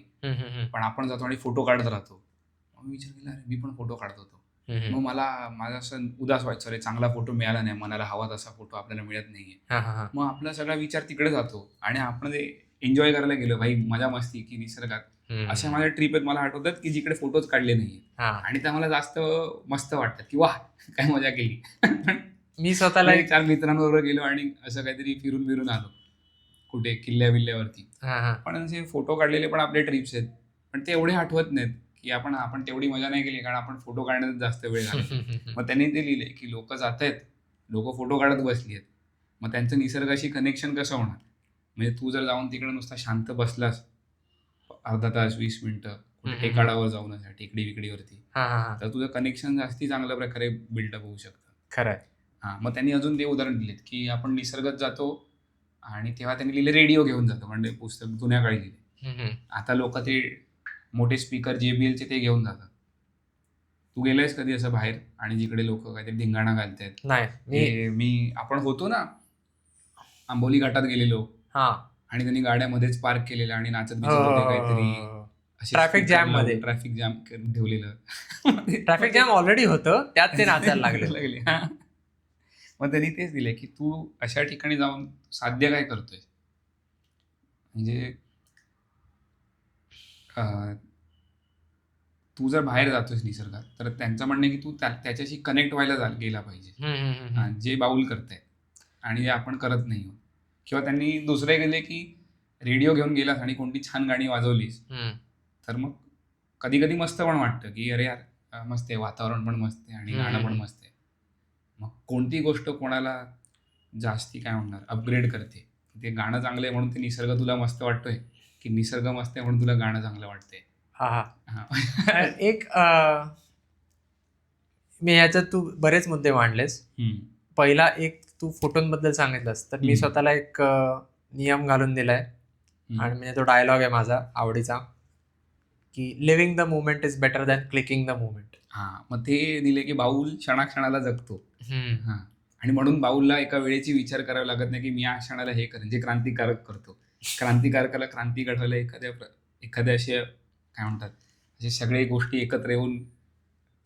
पण आपण जातो आणि फोटो काढत राहतो. मग विचार केला अरे मी पण फोटो काढत होतो, मग माझा असं उदास व्हायचं, अरे चांगला फोटो मिळाला नाही, मनाला हवा तसा फोटो आपल्याला मिळत नाहीये. मग आपला सगळा विचार तिकडे जातो आणि आपण जे एन्जॉय करायला गेलो भाई, मजा मस्ती की निसर्गात, अशा माझ्या ट्रिप आहेत मला आठवतात की जिकडे फोटोज काढले नाहीये आणि त्या मला जास्त मस्त वाटतात की वाह काय मजा केली. मी स्वतःला 4 मित्रांबरोबर गेलो आणि असं काहीतरी फिरून आलो कुठे किल्ल्यावरती. पण जे फोटो काढलेले पण आपले ट्रिप्स आहेत, पण ते एवढे आठवत नाहीत की आपण तेवढी मजा नाही केली, कारण आपण फोटो काढण्यात जास्त वेळ घालतो. मग त्यांनी ते लिहिलंय की लोक जात आहेत, लोक फोटो काढत बसली आहेत, मग त्यांचं निसर्गाशी कनेक्शन कसं होणार. म्हणजे तू जर जाऊन तिकडे नुसता शांत बसलास अर्धा तास 20 मिनिटं कुठे टेकाडावर जाऊन असा टेकडी विकडीवरती, तर तुझं कनेक्शन जास्ती चांगल्या प्रकारे बिल्डअप होऊ शकतं. खरंय. मग त्यांनी अजून ते उदाहरण दिलेत की आपण निसर्गात जातो आणि तेव्हा त्यांनी लिहिले रेडिओ घेऊन जातो, म्हणजे पुस्तक जुन्या काळी लिहिले. आता लोक ते मोठे स्पीकर JBLचे ते घेऊन जातात. तू गेलायस कधी असं बाहेर आणि जिकडे लोक काहीतरी धिंगाणा घालतायत? नाही. आपण होतो ना आंबोली घाटात गेलेलो हा आणि त्यांनी गाड्यामध्येच पार्क केलेलं आणि नाचत बिचत होते काहीतरी, ट्रॅफिक जॅम मध्ये ट्रॅफिक जॅम ठेवलेलं. ट्रॅफिक जॅम ऑलरेडी होतं, त्यात ते नाचायला लागले. मग त्यांनी तेच दिले की तू अशा ठिकाणी जाऊन साध्य काय करतोय, म्हणजे तू जर बाहेर जातोयस निसर्गात तर त्यांचं म्हणणं की तू त्याच्याशी कनेक्ट व्हायला गेला पाहिजे, जे बाऊल करतायत आणि जे आपण करत नाही. किंवा त्यांनी दुसरे गेले की रेडिओ घेऊन गेलास आणि कोणती छान गाणी वाजवलीस तर मग कधी कधी मस्त पण वाटतं की अरे यार मस्त आहे, वातावरण पण मस्त आहे आणि गाणं पण मस्त आहे. मग कोणती गोष्ट कोणाला जास्ती काय म्हणणार अपग्रेड करते, ते गाणं चांगलं आहे म्हणून ते निसर्ग तुला मस्त वाटतोय की निसर्ग मस्त आहे म्हणून तुला गाणं चांगलं वाटतंय. एक मी ह्याच्यात तू बरेच मुद्दे मांडलेस. पहिला एक तू फोटोंबद्दल सांगितलंस तर मी स्वतःला एक नियम घालून दिलाय आणि म्हणजे तो डायलॉग आहे माझा आवडीचा की living the moment is better than clicking the moment. मग ते दिले की बाऊल क्षणाक्षणाला जगतो. आणि म्हणून बाऊलला एका वेळेची विचार करावा लागत नाही की मी या क्षणाला हे करेन, जे क्रांतिकारक करतो. क्रांतिकारकाला क्रांती घडवायला एखाद्या असे काय म्हणतात असे सगळे गोष्टी एकत्र येऊन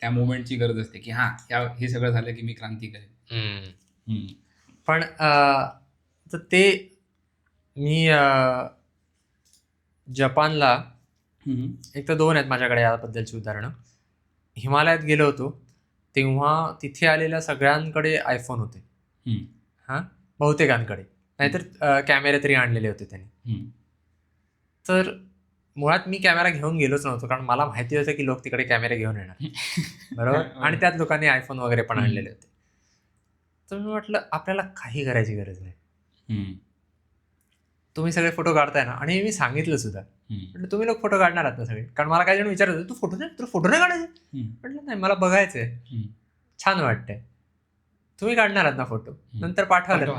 त्या मोमेंटची गरज असते की हे सगळं झालं की मी क्रांती करेन. पण तर ते मी जपानला एक तर 2 आहेत माझ्याकडे याबद्दलची उदाहरणं. हिमालयात गेलो होतो तेव्हा तिथे आलेल्या सगळ्यांकडे आयफोन होते, बहुतेकांकडे, नाहीतर कॅमेरे तरी आणलेले होते त्यांनी. तर मुळात मी कॅमेरा घेऊन गेलोच नव्हतो कारण मला माहिती होतं की लोक तिकडे कॅमेरे घेऊन येणार, बरोबर. आणि त्यात लोकांनी आयफोन वगैरे पण आणलेले होते. तर मी म्हटलं आपल्याला काही करायची गरज नाही, तुम्ही सगळे फोटो काढताय ना. आणि मी सांगितलं सुद्धा, म्हटलं तुम्ही लोक फोटो काढणार आहात ना सगळे, कारण मला काही जण विचारत होते तुला फोटो नाही काढायचे. म्हटलं नाही, मला बघायचंय, छान वाटतंय, तुम्ही काढणार आहात ना फोटो, नंतर पाठवलं.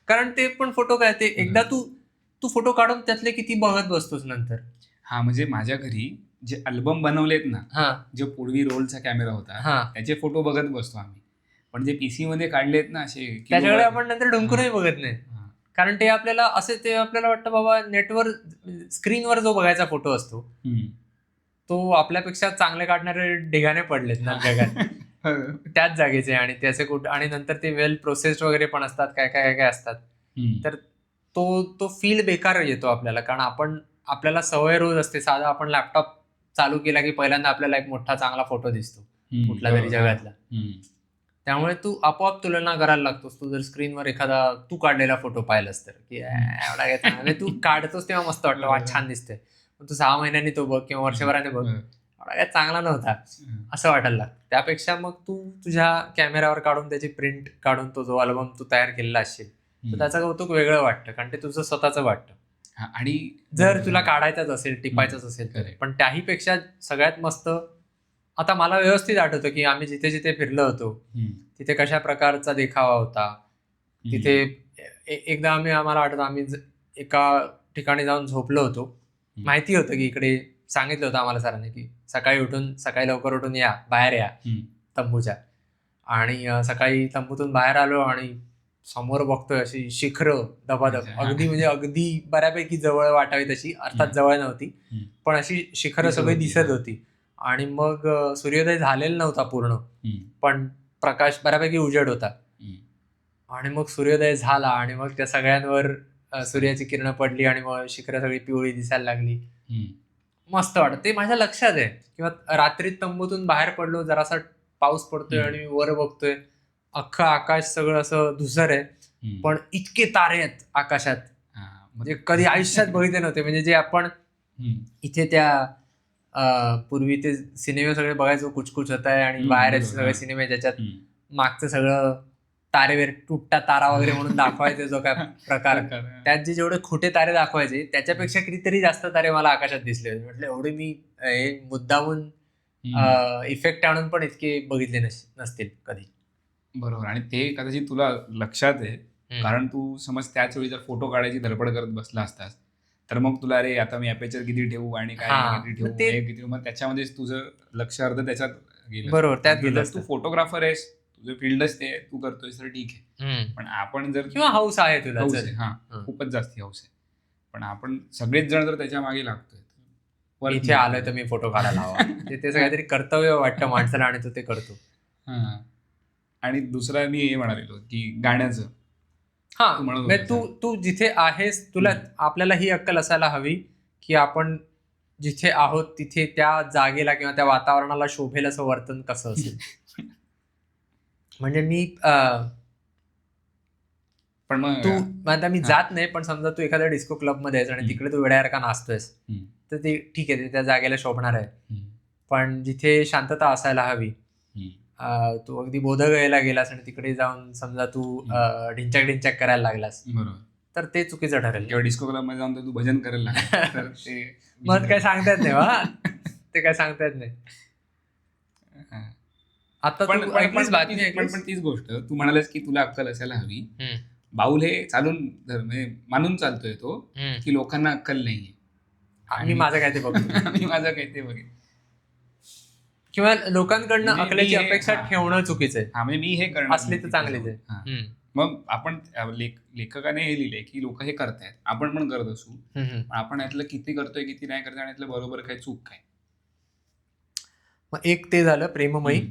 कारण ते पण फोटो काय ते एकदा तू फोटो काढून त्यातले किती बघत बसतोस नंतर. म्हणजे माझ्या घरी जे अल्बम बनवलेत ना, जे पूर्वी रोलचा कॅमेरा होता त्याचे फोटो बघत बसतो आम्ही. पण जे पीसी मध्ये काढलेत ना असे, त्याच्याकडे आपण नंतर डुंकूनही बघत नाही, कारण ते आपल्याला आपल्याला वाटतं बाबा नेटवर स्क्रीनवर जो बघायचा फोटो असतो तो आपल्यापेक्षा चांगले काढणारे ढिगाने पडलेत ना जगात त्याच जागेचे, आणि त्याचे आणि नंतर ते वेल प्रोसेस्ड वगैरे पण असतात, काय काय काय असतात. तर तो फील बेकार येतो आपल्याला, कारण आपल्याला सवय रोज असते, साधा आपण लॅपटॉप चालू केला की पहिल्यांदा आपल्याला एक मोठा चांगला फोटो दिसतो कुठला तरी जगातला. त्यामुळे तू आपोआप तुलना करायला लागतोस. तू जर स्क्रीनवर एखादा तू काढलेला फोटो पाहिलास तर की एवढा काय चांगला, तू काढतोस तेव्हा मस्त वाटतं, वा छान दिसतंय. तू 6 महिन्यांनी तो बघ किंवा वर्षभराने बघ, एवढा काय चांगला नव्हता असं वाटायला लागतं. त्यापेक्षा मग तू तुझ्या कॅमेऱ्यावर काढून त्याची प्रिंट काढून तो जो अल्बम तू तयार केलेला असशील तर त्याचं कौतुक वेगळं वाटतं, कारण ते तुझं स्वतःचं वाटतं. आणि जर तुला काढायचंच असेल, टिपायचंच असेल तर. पण त्याहीपेक्षा सगळ्यात मस्त, आता मला व्यवस्थित आठवतं की आम्ही जिथे जिथे फिरलो होतो तिथे कशा प्रकारचा देखावा होता. तिथे एकदा आम्हाला आठवतं आम्ही एका ठिकाणी जाऊन झोपलो होतो. माहिती होतं की इकडे सांगितलं होतं आम्हाला सरांनी की सकाळी लवकर उठून या, बाहेर या तंबूच्या. आणि सकाळी तंबूतून बाहेर आलो आणि समोर बघतोय अशी शिखरं दबादब, अगदी म्हणजे अगदी बऱ्यापैकी जवळ वाटावी तशी, अर्थात जवळ नव्हती पण अशी शिखरं सगळी दिसत होती. आणि मग सूर्योदय झालेला नव्हता पूर्ण, पण प्रकाश बऱ्यापैकी उजेड होता. आणि मग सूर्योदय झाला आणि मग त्या सगळ्यांवर सूर्याची किरणं पडली आणि मग शिखरं सगळी पिवळी दिसायला लागली. मस्त वाटत. ते माझ्या लक्षात आहे. किंवा रात्री तंबूतून बाहेर पडलो, जरासा पाऊस पडतोय आणि वर बघतोय, अख्खं आकाश सगळं असं धुसर आहे, पण इतके तारे आहेत आकाशात म्हणजे कधी आयुष्यात बघितले नव्हते. म्हणजे जे आपण इथे त्या पूर्वी ते सिनेमे सगळे बघायचो, कुचकुच होत आहे आणि बाहेर सगळे सिनेमे ज्याच्यात मागचं सगळं तारेवर तुटता तारा वगैरे म्हणून दाखवायचे जो काय प्रकार, त्यात जे जेवढे खोटे तारे दाखवायचे त्याच्यापेक्षा कितीतरी जास्त तारे मला आकाशात दिसले होते. म्हटलं एवढे मी मुद्दामून इफेक्ट आणून पण इतके बघितले नसतील कधी. बरोबर. आणि ते कदाचित तुला लक्षात आहे कारण तू समज त्याच वेळी जर फोटो काढायची धडपड करत बसला असतास तर मग तुला अरे आता मी अपेचर किती ठेवू आणि काय किती ठेवू, मग त्याच्यामध्ये तुझं लक्ष अर्ध त्याच्यात गेलं. बरोबर, त्यात गेलं. तू फोटोग्राफर आहेस तुझं फील्डच ते तू करतोयस तर ठीक आहे. पण आपण जर किंवा हौस आहे तुला, हौस आहे, हा खूपच जास्ती हौस आहे, पण आपण सगळेच जण जर त्याच्या मागे लागतोय, इथे आलोय तर मी फोटो काढायला हवा, ते काहीतरी कर्तव्य वाटतं माणसाला आणि तो ते करतो. आणि दुसरा मी हे म्हणालेलो की गाण्याचं, हा तू जिथे आहेस तुला आपल्याला ही अक्कल असायला हवी की आपण जिथे आहोत तिथे त्या जागेला किंवा त्या वातावरणाला शोभेल असं वर्तन कसं असेल. म्हणजे मी पण मग तू आता मी जात नाही, पण समजा तू एखाद्या डिस्को क्लब मध्ये आहेस आणि तिकडे तू वेड्यासारखा नाचतोयस, तर ते ठीक आहे, ते त्या जागेला शोभणार आहे. पण जिथे शांतता असायला हवी, तू अगदी बोधगयेला गेलास आणि तिकडे जाऊन समजा तू ढिंचॅक करायला लागलास, तर ते चुकीचं ठरेल. किंवा डिस्को क्लब मध्ये जाऊन तू भजन करायला लागलास, मग काय सांगता येत नाही, ते काय सांगता येत नाही. आता पण तीच गोष्ट तू म्हणालास की तुला अक्कल असायला हवी. बाऊल हे चालून म्हणजे मानून चालतोय तो की लोकांना अक्कल नाहीये, मी माझं काय ते बघतो, मी माझं काय ते बघेन, किंवा लोकांकडनं अकलेची अपेक्षा ठेवणं चुकीचं आहे. म्हणजे मी हे करणार असली तर चांगलीच आहे. मग आपण लेखकाने हे लिहिलंय की लोक हे करतायत, आपण पण करत असू, आपण यातलं किती करतोय किती नाही करतोय आणि यातलं बरोबर काय चूक काय. मग एक ते झालं प्रेममयी.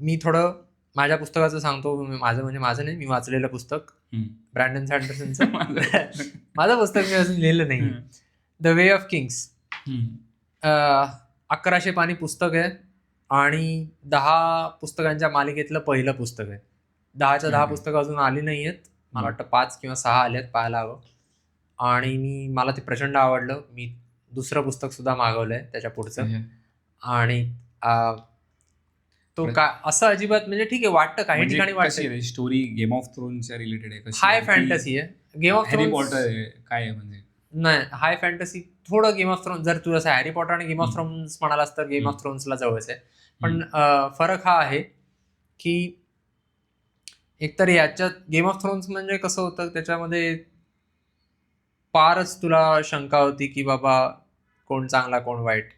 मी थोडं माझ्या पुस्तकाचं सांगतो. माझं नाही, मी वाचलेलं पुस्तक ब्रँडन सँडरसनचं. माझं पुस्तक मी अजून लिहिलं नाही, द वे ऑफ किंग्स. 1100 पानी पुस्तक आहे आणि 10 पुस्तकांच्या मालिकेतलं पहिलं पुस्तक आहे. 10च्या 10 पुस्तकं अजून आली नाही आहेत, मला वाटतं 5 किंवा 6 आले आहेत, पाहायला हवं. आणि मला ते प्रचंड आवडलं. मी दुसरं पुस्तक सुद्धा मागवलंय त्याच्या पुढचं. आणि तो काय असं अजिबात म्हणजे ठीक आहे, वाटतं काही ठिकाणी वाटतं स्टोरी गेम ऑफ थ्रोनच्या रिलेटेड आहे, हाय फॅन्टसी आहे. गेम ऑफ थ्रोन्स काय आहे म्हणजे नाही, हाय फॅन्टसी थोडं गेम ऑफ थ्रोन्स. जर तू असं हॅरी पॉटर आणि गेम ऑफ थ्रोन्स म्हणालास तर गेम ऑफ थ्रोन्सला जवळच आहे. पण फरक हा आहे की एकतर याच्यात गेम ऑफ थ्रोन्स म्हणजे कसं होतं, त्याच्यामध्ये फारच तुला शंका होती की बाबा कोण चांगला कोण वाईट,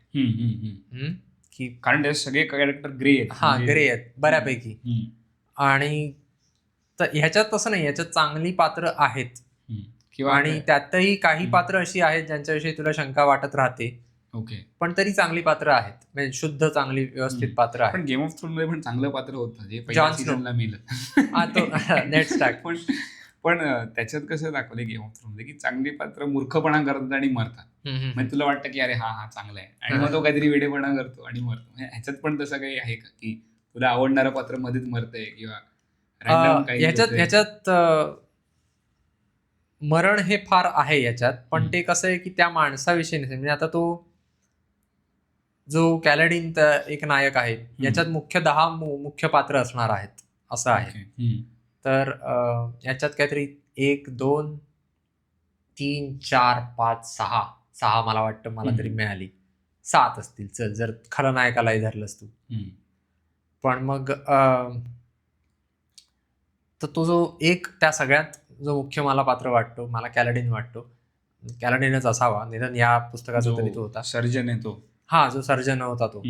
की कारण त्याचे सगळे कॅरेक्टर ग्रे आहेत. ग्रे आहेत बऱ्यापैकी. आणि ह्याच्यात तसं नाही, ह्याच्यात चांगली पात्र आहेत आणि त्यातही काही पात्र अशी आहेत ज्यांच्याविषयी तुला शंका वाटत राहते. पण तरी चांगली पात्र आहेत, म्हणजे शुद्ध चांगली व्यवस्थित पात्र आहेत. पण गेम ऑफ थ्रोन मध्ये पण चांगलं पात्र होतं जे पहिल्या सीझनला मेलं. पण त्याच्यात कसं दाखवलंय गेम ऑफ थ्रोन मध्ये की चांगली पात्र मूर्खपणा करतात आणि मरतात. म्हणजे तुला वाटतं की अरे हा चांगला आहे, आणि मग तो काहीतरी वेडेपणा करतो आणि मरतो. ह्याच्यात पण तसं काही आहे का की तुला आवडणारं पात्र मध्येच मरतंय किंवा ह्याच्यात मरण हे फार आहे याच्यात. पण ते कसं आहे की त्या माणसाविषयी नाही, म्हणजे आता तो जो कॅलेडिन एक नायक आहे, याच्यात 10 मुख्य पात्र असणार आहेत असं आहे. तर याच्यात काहीतरी 1 2 3 4 5 6 मला वाटतं मला तरी मिळाली. 7 असतील चल, जर खलनायकालाही धरलंस तू. पण मग तर तो जो एक त्या सगळ्यात जो मुख्य मला पात्र वाटतो, मला कॅलेडिन वाटतो. कॅलेडिनच असावा, निदान या पुस्तकाचा तरी तो होता. सर्जन आहे तो. जो सर्जन होता तो.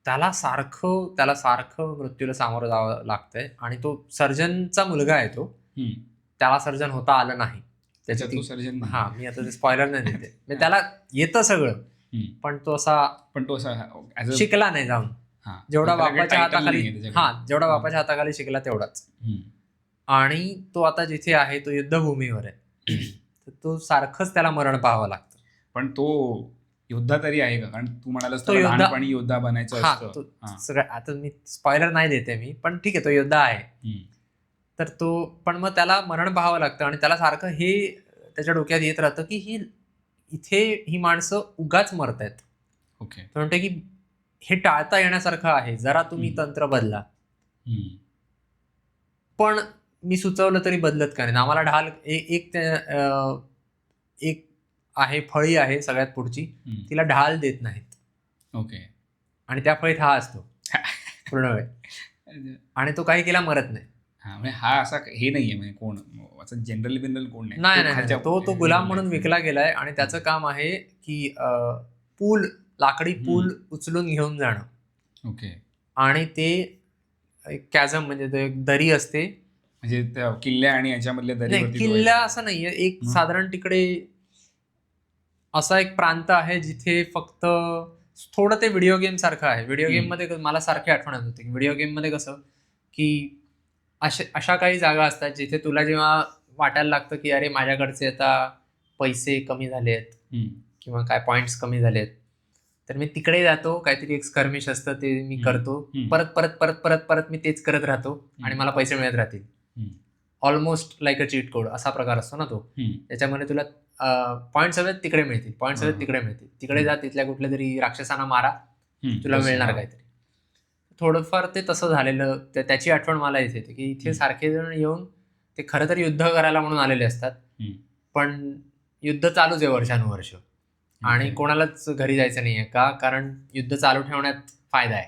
त्याला सारखं मृत्यूला सामोरं जावं लागतंय आणि तो सर्जनचा मुलगा आहे तो. त्याला सर्जन होता आलं नाही त्याच्यात. मी आता ते स्पॉइलर नाही देते. त्याला येतं सगळं, पण तो असा शिकला नाही जाऊन. जेवढा बापाच्या हाताखाली शिकला तेवढाच. आणि तो आता जिथे आहे तो युद्धभूमीवर आहे, तर तो सारखंच त्याला मरण पाहावं लागतं. पण तो योद्धा तरी आहे का? कारण तू म्हणालास तो लहानपणी योद्धा बनायचं असतं. आता मी स्पॉइलर नाही देते मी, पण ठीक आहे, तो योद्धा आहे. तर तो पण मग त्याला मरण पाहावं लागतं आणि त्याला सारखं हे त्याच्या डोक्यात येत राहतं की ही माणसं उगाच मरतायत. म्हणते की हे टाळता येण्यासारखं आहे, जरा तुम्ही तंत्र बदला. पण मी सुचवलं तरी बदलत का नाही. आम्हाला ढाल एक आहे, फळी आहे सगळ्यात पुढची, तिला ढाल देत नाहीत. आणि त्या फळीत हा असतो पूर्ण वेळ, आणि तो काही केला मरत नाही. हा असा हे नाहीये म्हणजे कोण असं जनरल कोण नाही. तो गुलाम म्हणून विकला गेलाय आणि त्याचं काम आहे की लाकडी पूल उचलून घेऊन जाणं. आणि ते एक कॅझम म्हणजे ते एक दरी असते. म्हणजे त्या किल्ल्या आणि याच्यामधल्या नाही, किल्ला असं नाहीये, एक साधारण तिकडे असा एक प्रांत आहे जिथे फक्त थोडं ते व्हिडिओ गेम सारखं आहे. व्हिडिओ गेम मध्ये मला सारखी आठवण येत होती. व्हिडिओ गेम मध्ये कसं की अशा काही जागा असतात जिथे तुला जेव्हा वाटायला लागतं की अरे माझ्याकडचे आता पैसे कमी झालेत किंवा काय पॉइंट्स कमी झालेत, तर मी तिकडे जातो, काहीतरी एक स्कर्मिश असतं ते मी करतो, परत परत परत परत परत मी तेच करत राहतो आणि मला पैसे मिळत राहतील. Almost like a cheat code असा प्रकार असतो ना तो. त्याच्यामध्ये तुला पॉईंट्स हवेत तिकडे मिळतील, पॉईंट्स हवेत तिकडे मिळतील, तिकडे जा, तिथल्या कुठल्या तरी राक्षसांना मारा, तुला मिळणार काहीतरी. थोडंफार ते तसं झालेलं, त्याची आठवण मला इथे येते की इथे सारखे जण येऊन ते खरं तर युद्ध करायला म्हणून आलेले असतात, पण युद्ध चालूच आहे वर्षानुवर्ष आणि कोणालाच घरी जायचं नाहीये. का? कारण युद्ध चालू ठेवण्यात फायदा आहे,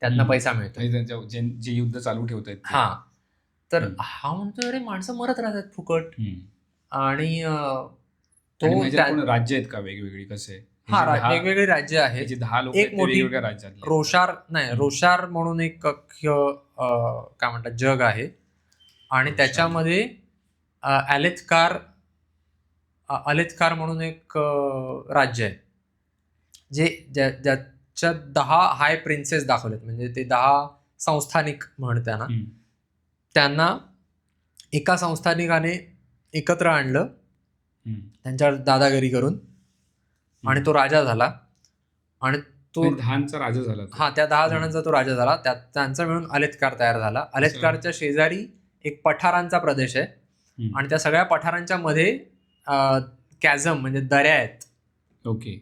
त्यातनं पैसा मिळतो. जे युद्ध चालू ठेवतात हा, तर हा म्हणतो अरे माणसं मरत राहतात फुकट. आणि तो राज्य आहेत का वेगवेगळी, कसे? हा, वेगवेगळी राज्य आहेत. एक मोठी रोशार नाही, रोशार म्हणून एक काय म्हणतात जग आहे आणि त्याच्यामध्ये अलेथकार म्हणून एक राज्य आहे जे ज्याच्यात 10 हाय प्रिन्सेस दाखवलेत. म्हणजे ते 10 संस्थानिक म्हणतात ना, त्यांना एका संस्थानिकाने एकत्र आणलं त्यांच्या दादागिरी करून आणि तो राजा झाला. आणि तो 10चा राजा झाला. हा, त्या 10 जणांचा तो राजा झाला. त्यांचा मिळून अलेथकार तयार झाला. अलेथकारच्या शेजारी एक पठारांचा प्रदेश आहे आणि त्या सगळ्या पठारांच्या मध्ये कॅझम म्हणजे दऱ्या आहेत. ओके,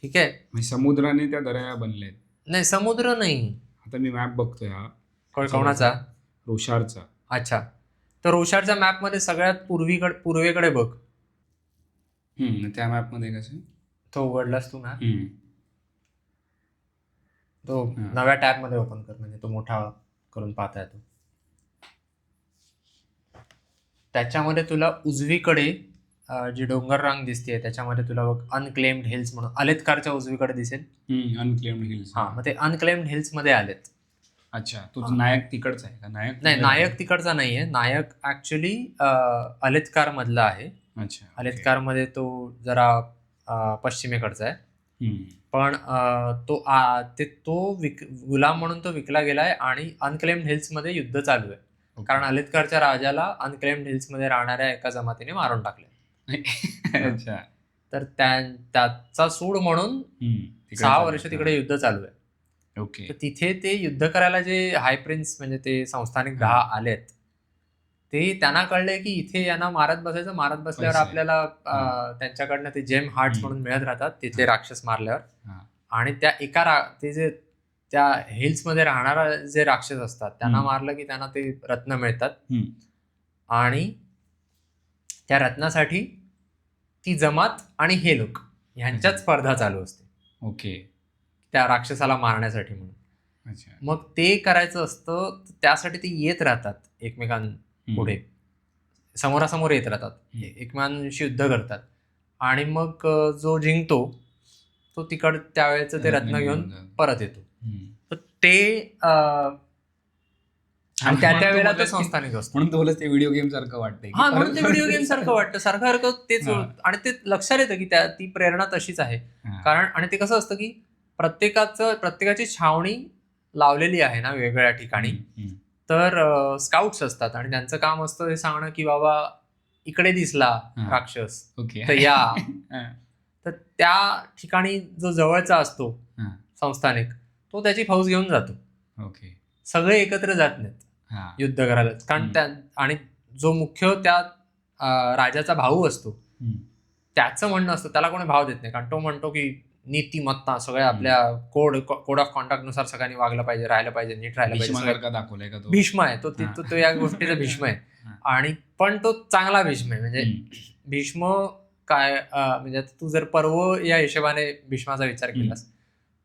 ठीक आहे. समुद्राने त्या दऱ्या बनल्यात? नाही, समुद्र नाही. आता मी मॅप बघतोय हा. कोणाचा? रोशारचा. अच्छा, तर रोशारच्या मॅप मध्ये सगळ्यात पूर्वेकडे बघ. त्या मॅप मध्ये कसं तो उघडलास तू मॅप, तो नव्या टॅब मध्ये ओपन कर, म्हणजे तो मोठा करून पाहता येतो. त्याच्यामध्ये तुला उजवीकडे जी डोंगर रांग दिसते त्याच्यामध्ये तुला बघ अनक्लेम्ड हिल्स म्हणून अलेथकारच्या उजवीकडे दिसेल. Unclaimed hills. हा, मग ते अनक्लेम्ड हिल्स मध्ये आलेत. अच्छा, तो नायक तिकडचा आहे का? नाही, नायक तिकडचा नाहीये. नायक ऍक्च्युली अलेथकार मधला आहे. अच्छा, अलेथकार मध्ये तो जरा पश्चिमेकडचा आहे. पण तो गुलाम म्हणून तो विकला गेलाय आणि अनक्लेम्ड हिल्स मध्ये युद्ध चालू आहे. कारण अलेथकारच्या राजाला अनक्लेम्ड हिल्स मध्ये राहणाऱ्या एका जमातीने मारून टाकले. अच्छा, तर त्याचा सूड म्हणून 6 वर्ष तिकडे युद्ध चालू आहे. ओके. तर तिथे ते युद्ध करायला जे हाय प्रिन्स म्हणजे ते संस्थानिक 10 आलेत, ते त्यांना कळले की इथे यांना मारत बसल्यावर आपल्याला त्यांच्याकडनं ते जेम हार्ट्स म्हणून मिळत राहतात तिथले राक्षस मारल्यावर. आणि त्या हिल्स मध्ये राहणारा जे राक्षस असतात त्यांना मारलं की त्यांना ते रत्न मिळतात आणि त्या रत्नासाठी ती जमात आणि हे लोक ह्यांच्यात स्पर्धा चालू असते. ओके, त्या राक्षसाला मारण्यासाठी म्हणून. मग ते करायचं असतं, त्यासाठी ते येत राहतात एकमेकांपुढे, समोरासमोर येत राहतात, एकमेकांशी युद्ध करतात आणि मग जो जिंकतो तो त्यावेळेचं ते रत्न घेऊन परत येतो. तर ते आणि त्या वेळेला तो संस्थानिक असतो. म्हणून ते व्हिडिओ गेम सारखं वाटतंय. हा, म्हणून ते व्हिडिओ गेम सारखं वाटतं, सारखं तेच. आणि ते लक्षात येतं की ती प्रेरणा तशीच आहे. कारण आणि ते कसं असतं की प्रत्येकाची छावणी लावलेली आहे ना वेगवेगळ्या ठिकाणी. तर स्काउट्स असतात आणि त्यांचं काम असतं हे सांगणं की बाबा इकडे दिसला राक्षस, तर या. तर त्या ठिकाणी जो जवळचा असतो संस्थानिक, तो त्याची फौज घेऊन जातो. ओके, सगळे एकत्र जात नाहीत युद्ध करायला. कारण आणि जो मुख्य त्या राजाचा भाऊ असतो त्याचं म्हणणं असतं, त्याला कोणी भाव देत नाही. कारण तो म्हणतो की नीतिमत्ता सगळ्या आपल्या कोड ऑफ कॉन्डक्ट नुसार सगळ्यांनी वागलं पाहिजे, राहिलं पाहिजे, नीट राहिलं पाहिजे. भीष्म आहे तो या गोष्टीचा भीष्म आहे. आणि पण तो चांगला भीष्म आहे. म्हणजे भीष्म काय, म्हणजे तू जर पर्व या हिशोबाने भीष्माचा विचार केलास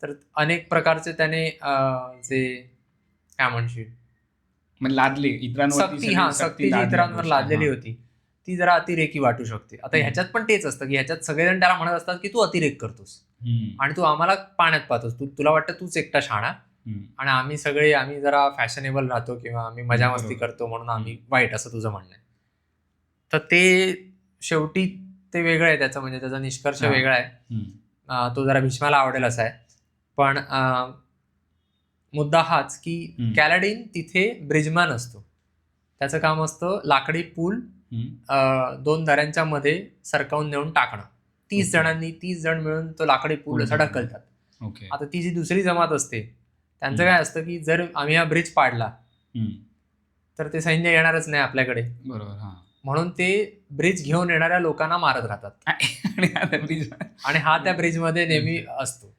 तर अनेक प्रकारचे त्याने जे काय म्हणशील लादले सक्ती जी इतरांवर लादलेली होती ती जरा अतिरेकी वाटू शकते. आता ह्याच्यात पण तेच असतं की ह्याच्यात सगळेजण त्याला म्हणत असतात की तू अतिरेक करतोस आणि तू आम्हाला पाण्यात पाहतोस, तुला वाटतं तूच एकटा शाणा आणि आम्ही जरा फॅशनेबल राहतो किंवा आम्ही मजा मस्ती करतो म्हणून आम्ही वाईट, असं तुझं म्हणणं आहे. तर ते शेवटी ते वेगळं आहे त्याचं, म्हणजे त्याचा निष्कर्ष वेगळा आहे. तो जरा भीष्माला आवडेल असा आहे. पण मुद्दा हाच की कॅलाडीन तिथे ब्रिजमॅन असतो. त्याचं काम असतं लाकडी पूल 2 दऱ्यांच्या मध्ये सरकावून नेऊन टाकणं. 30 जण मिळून तो लाकडी पूल असा ढकलतात. आता ती जी दुसरी जमात असते त्यांचं काय असतं की जर आम्ही हा ब्रिज पाडला तर ते सैन्य येणारच नाही आपल्याकडे. बरोबर. म्हणून ते ब्रिज घेऊन येणाऱ्या लोकांना मारत राहतात आणि हा त्या ब्रिजमध्ये नेहमी असतो.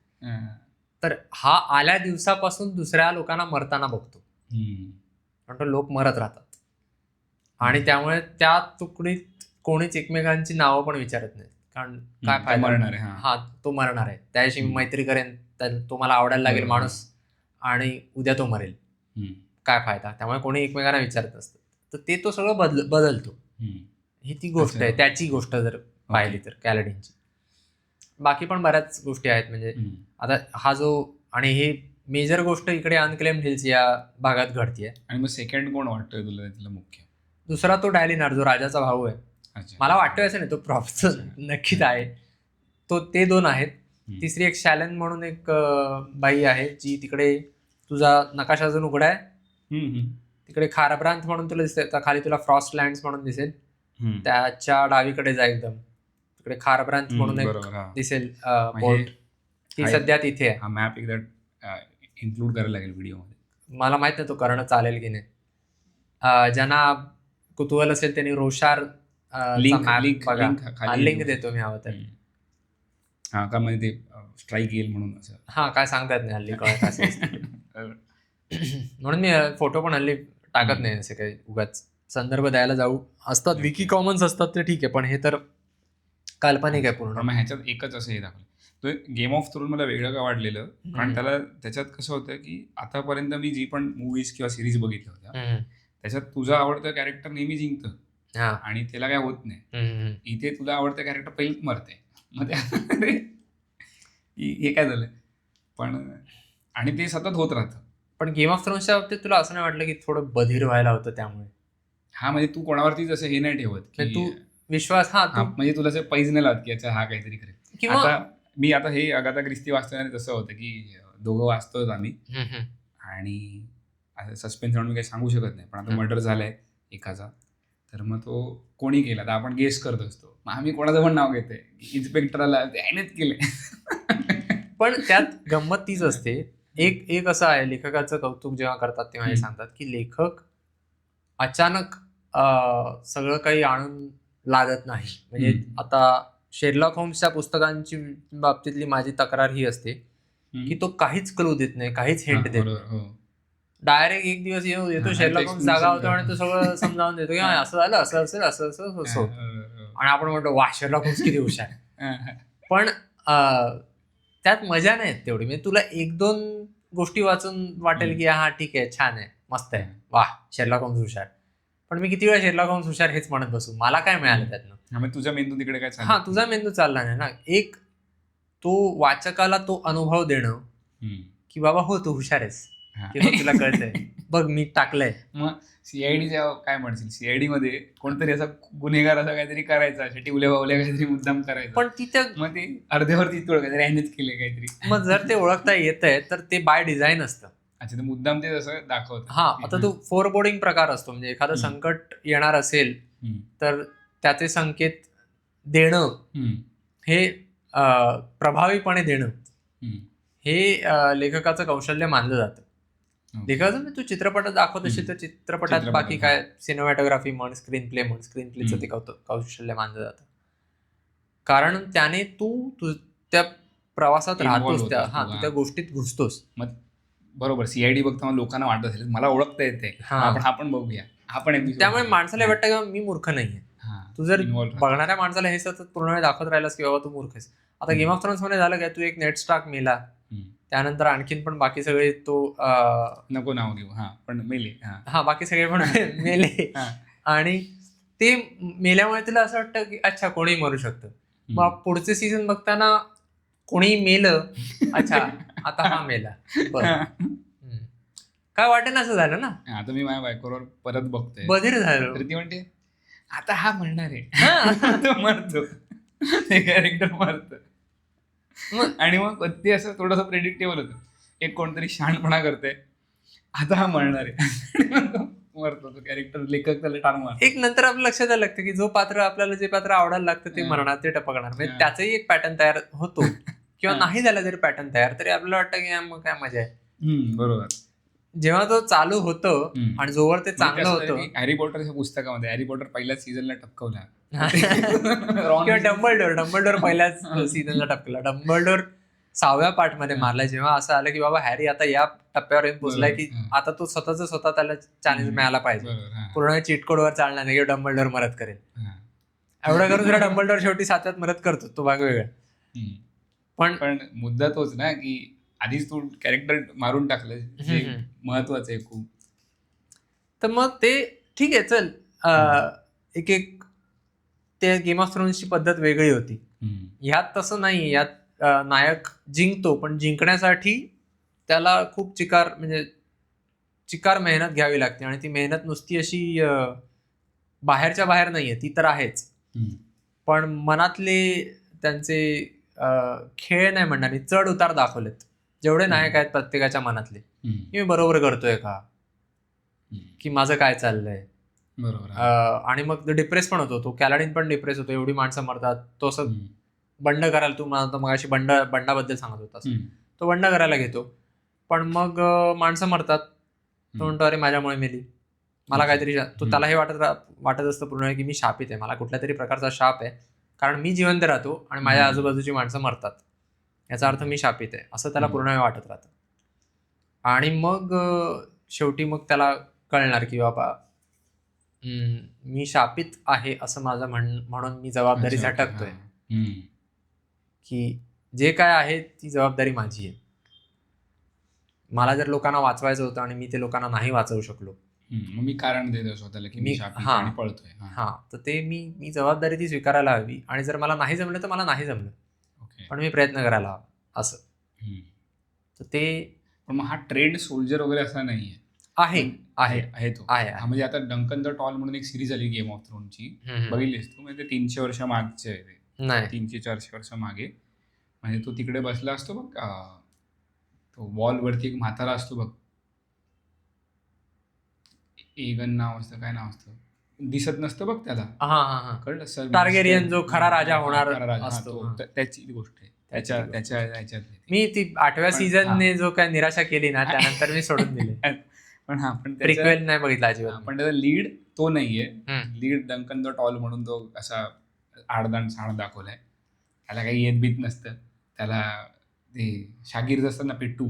तर हा आल्या दिवसापासून दुसऱ्या लोकांना मरताना बघतो, पण तो लोक मरत राहतात. आणि त्यामुळे त्या तुकडीत कोणीच एकमेकांची नावं पण विचारत नाहीत, कारण काय फायदा, मरणार आहे. हा तो मरणार आहे, त्याशी मी मैत्री करेन, तो मला आवडायला लागेल माणूस, आणि उद्या तो मरेल, काय फायदा. त्यामुळे कोणी एकमेकांना विचारत असतं. तर ते तो सगळं बदलतो. ही ती गोष्ट आहे, त्याची गोष्ट जर पाहिली तर कॅलाडीनची. बाकी पण बऱ्याच गोष्टी आहेत. म्हणजे आता हा जो, आणि हे मेजर गोष्ट इकडे अनक्लेम्ड हिल्स या भागात घडतीये. आणि मग सेकंड कोण वाटतोय तुला तिला मुख्य? दुसरा तो डायलिनार, जो राजाचा भाऊ आहे. मला वाटतोय असं नाही, तो प्रॉपर नक्कीच आहे. ते 2 आहेत. तिसरी एक शॅलन म्हणून एक बाई आहे, जी तिकडे तुझा नकाशा अजून उघडा आहे, तिकडे खारब्रांत म्हणून तुला दिसते, खाली तुला फ्रॉस्ट लँड्स म्हणून दिसेल, त्याच्या डावीकडे जा एकदम, तिकडे खारब्रांत म्हणून एक दिसेल पोर्ट. ती सध्या तिथे आहे. हा मॅप एकदा इन्क्लूड करायला लागेल व्हिडिओमध्ये. मला माहित नाही तो करणं चालेल की नाही. ज्यांना कुतूहल असेल त्यांनी रोशार लिंक देतो मी हवं तर. हा का, म्हणजे ते स्ट्राईक येईल म्हणून असं. हा, काय सांगता येत नाही हल्ली कळत म्हणून मी फोटो पण हल्ली टाकत नाही असे काही उगाच. संदर्भ द्यायला जाऊ असतात, विकी कॉमन्स असतात ते ठीक आहे, पण हे तर काल्पनिक आहे पूर्ण. मग ह्याच्यात एकच असं हे दाखवलं. तो गेम ऑफ थ्रोन मला वेगळं का वाटलेलं, कारण त्याच्यात कसं होतं की आतापर्यंत मी जी पण मूवीज किंवा सिरीज बघितल्या होत्या त्याच्यात तुझं आवडतं कॅरेक्टर नेहमी जिंकतं आणि त्याला काय होत नाही. इथे तुला आवडतं कॅरेक्टर पहिलेच मरते. मग हे काय झालं, पण आणि ते सतत होत राहतं. पण गेम ऑफ थ्रोन्सच्या बाबतीत तुला असं नाही वाटलं की थोडं बधीर व्हायला होतं त्यामुळे? हा, म्हणजे तू कोणावरतीच असं हे नाही ठेवत की तू विश्वास, म्हणजे तुला असं पैज नाही लावत की याचा हा काहीतरी करेल. किंवा मी आता हे अगाथा ख्रिस्ती वाचताना तसं होतं की दोघं वाचतोच आम्ही, आणि असं सस्पेन्स म्हणून मी काही सांगू शकत नाही, पण आता मर्डर झालाय एकाचा, तर मग तो कोणी केला तर आपण गेस करत असतो. मग आम्ही कोणाचं पण नाव घेतोय, इन्स्पेक्टरला त्यानेच केलंय. पण त्यात गंमत तीच असते. एक असं आहे, लेखकाचं कौतुक जेव्हा करतात तेव्हा हे सांगतात की लेखक अचानक सगळं काही आणून लादत नाही. म्हणजे आता शेरलॉक होम्सच्या पुस्तकांची बाबतीतली माझी तक्रार ही असते की तो काहीच क्लू देत नाही, काहीच हिंट देत नाही. डायरेक्ट एक दिवस येतो शेरलॉक होम्स जागा होतो आणि तो सगळं समजावून देतो की असं झालं, असं असेल, असं असं असं, आणि आपण म्हणतो वा शेरलॉक होम्स किती हुशार. पण त्यात मजा नाही तेवढी. म्हणजे तुला 1-2 गोष्टी वाचून वाटेल की हा ठीक आहे, छान आहे, मस्त आहे, वा शेरलॉक होम्स हुशार. पण मी किती वेळा शेरलॉक होम्स हुशार हेच म्हणत बसू, मला काय मिळालं त्यातनं? तुझा मेंदू तिकडे काय? हा, तुझा मेंदू चालला नाही ना. एक तो वाचकाला तो अनुभव देणं की बाबा हो तू हुशार आहेस, किंवा तुला कळतंय, बघ मी टाकलंय. मग सीआयडी काय म्हणशील, सीआयडी मध्ये कोणतरी असा गुन्हेगार असा काहीतरी करायचा, टिवल्या बावल्या काहीतरी मुद्दाम करायचा, पण तिथं मग ते अर्ध्यावरती काहीतरी ह्यानेच केले काहीतरी. मग जर ते ओळखता येतंय तर ते बाय डिझाईन असतं. अच्छा, ते मुद्दाम ते असं दाखवत. हा, आता तो फोरबोर्डिंग प्रकार असतो. म्हणजे एखादं संकट येणार असेल तर त्याचे संकेत देणं, हे प्रभावीपणे देणं, हे लेखकाचं कौशल्य मानलं जातं. लेखकाचं तू चित्रपटात दाखवत असेल तर चित्रपटात बाकी काय सिनेमॅटोग्राफी म्हण, स्क्रीन प्लेचं ते कौशल्य मानलं जातं. कारण त्याने तू त्या प्रवासात राहतोस, तू त्या गोष्टीत घुसतोस. बरोबर, सीआयडी बघताना लोकांना वाटत असेल मला ओळखता येते, आपण बघूया, आपण. त्यामुळे माणसाला वाटतं की मी मूर्ख नाहीये. तू जर बघणाऱ्या माणसाला हे सतत पूर्ण वेळ दाखवत राहिलास की बाबा तू मूर्ख आहेस. आता गेम ऑफ थ्रोन्स मध्ये झालं काय, तू एक नेड स्टार्क मेला, त्यानंतर आणखीन पण बाकी सगळे तो नको नाव घेऊ, पण मेले, बाकी सगळे पण मेले, आणि ते मेल्यामुळे तुला असं वाटतं की अच्छा कोणी मरू शकतं. मग पुढचे सीझन बघताना कोणी मेलं, अच्छा आता हा मेला, काय वाटेन असं झालं ना. आता मी माझ्या बायकोवर परत बघतोय, बधीर झालो. तर ती म्हणते आता हा म्हणणार आहे, तो मरतो, ते कॅरेक्टर मरतं. आणि मग ते असं थोडंसं प्रेडिक्टेबल होतं. एक कोणतरी शहाणपणा करते, आता हा म्हणणार आहे, मरतो तो कॅरेक्टर, लेखक त्याला टाळून मारतो. एक नंतर आपल्या लक्षात आलं लागतं की जो पात्र आपल्याला जे पात्र आवडायला लागतं ते मरणार, ते टपकणार. म्हणजे त्याचाही एक पॅटर्न तयार होतो किंवा नाही झाला जरी पॅटर्न तयार, तरी आपल्याला वाटतं की मग काय मजा आहे. बरोबर. जेव्हा तो चालू होतं आणि जोवर ते चांगलं होतं. हॅरी पॉटरच्या पुस्तकामध्ये हॅरी पॉटर पहिल्याच सीझनला टपकवला किंवा डंबलडोर पहिल्याच सीझनला टपकला. डंबलडोर 6व्या पार्टमध्ये मारला, जेव्हा असं आलं की बाबा हॅरी आता या टप्प्यावर येऊन पोहोचलाय की आता तो स्वतः त्याला चॅलेंज मिळाला पाहिजे, पूर्ण चीट कोडवर चालणार नाही, डंबलडोर मदत करेल. एवढं करून जरा डंबलडोर शेवटी 7व्यात मदत करतो, तो भाग वेगळा. पण मुद्दा तोच ना की आधीच तू कॅरेक्टर मारून टाकलं, जे महत्वाचं आहे खूप. तर मग ते ठीक आहे, चल एक ते गेम ऑफ थ्रोन्सची पद्धत वेगळी होती. ह्यात तसं नाही. यात नायक जिंकतो, पण जिंकण्यासाठी त्याला खूप चिकार मेहनत घ्यावी लागते. आणि ती मेहनत नुसती अशी बाहेरच्या बाहेर नाहीये, ती तर आहेच, पण मनातले त्यांचे खेळ नाही म्हणणार, चढ उतार दाखवलेत. जेवढे नायक आहेत प्रत्येकाच्या मनातले, की मी बरोबर करतोय का, की माझं काय चाललंय. बरोबर. आणि मग डिप्रेस पण होतो तो. कॅलाडीन पण डिप्रेस होतो, एवढी माणसं मरतात. तो असं बंड करायला, तू म्हणतो मग अशी बंडाबद्दल सांगत होतास, तो बंड करायला घेतो, पण मग माणसं मरतात. तो म्हणतो अरे माझ्यामुळे मेली, मला काहीतरी. तो त्याला हे वाटत असतं पूर्ण की मी शापित आहे, मला कुठल्या तरी प्रकारचा शाप आहे, कारण मी जिवंत राहतो आणि माझ्या आजूबाजूची माणसं मरतात, याचा अर्थ मी शापित आहे, असं त्याला पूर्ण वेळ वाटत राहतं. आणि मग शेवटी मग त्याला कळणार की बाबा मी शापित आहे असं माझं म्हणून मी जबाबदारी झटकतोय, की जे काय आहे ती जबाबदारी माझी आहे. मला जर लोकांना वाचवायचं होतं आणि मी ते लोकांना नाही वाचवू शकलो, मग मी कारण देतो स्वतःला की मी शापित आणि पळतोय. तर ते मी जबाबदारी ती स्वीकारायला हवी. आणि जर मला नाही जमलं तर मला नाही जमलं, पण मी प्रयत्न करायला हवा असं. तर ते पण मग हा ट्रेंड सोल्जर वगैरे असा नाहीये. आहे तो. म्हणजे आता डंकन द टॉल म्हणून एक सिरीज आली गेम ऑफ थ्रोनची, बघितलीस तू? म्हणजे 300 वर्ष मागचे आहे ते, 300-400 वर्ष मागे. म्हणजे तो तिकडे बसला असतो बघ, तो वॉल वरती एक म्हातारा असतो बघ, एगन नाव असतं, काय नाव असतं, दिसत नसतं बघ त्याला. कळलं सर, टार्गेरियन जो खरा राजा होणार असतो, त्याची गोष्ट आहे. त्याच्या ह्याच्यात मी ती 8व्या सीझनने जो काय निराशा केली ना, त्यानंतर मी सोडून दिले. पण प्रिक्वेल नाही बघितला अजिबात. पण त्याचा लीड तो नाहीये. लीड डंकन द टॉल म्हणून तो असा आडदांड साण दाखवलाय. त्याला काही येत बीत नसतं. त्याला ते शागिर्द असतात ना, पिट्टू,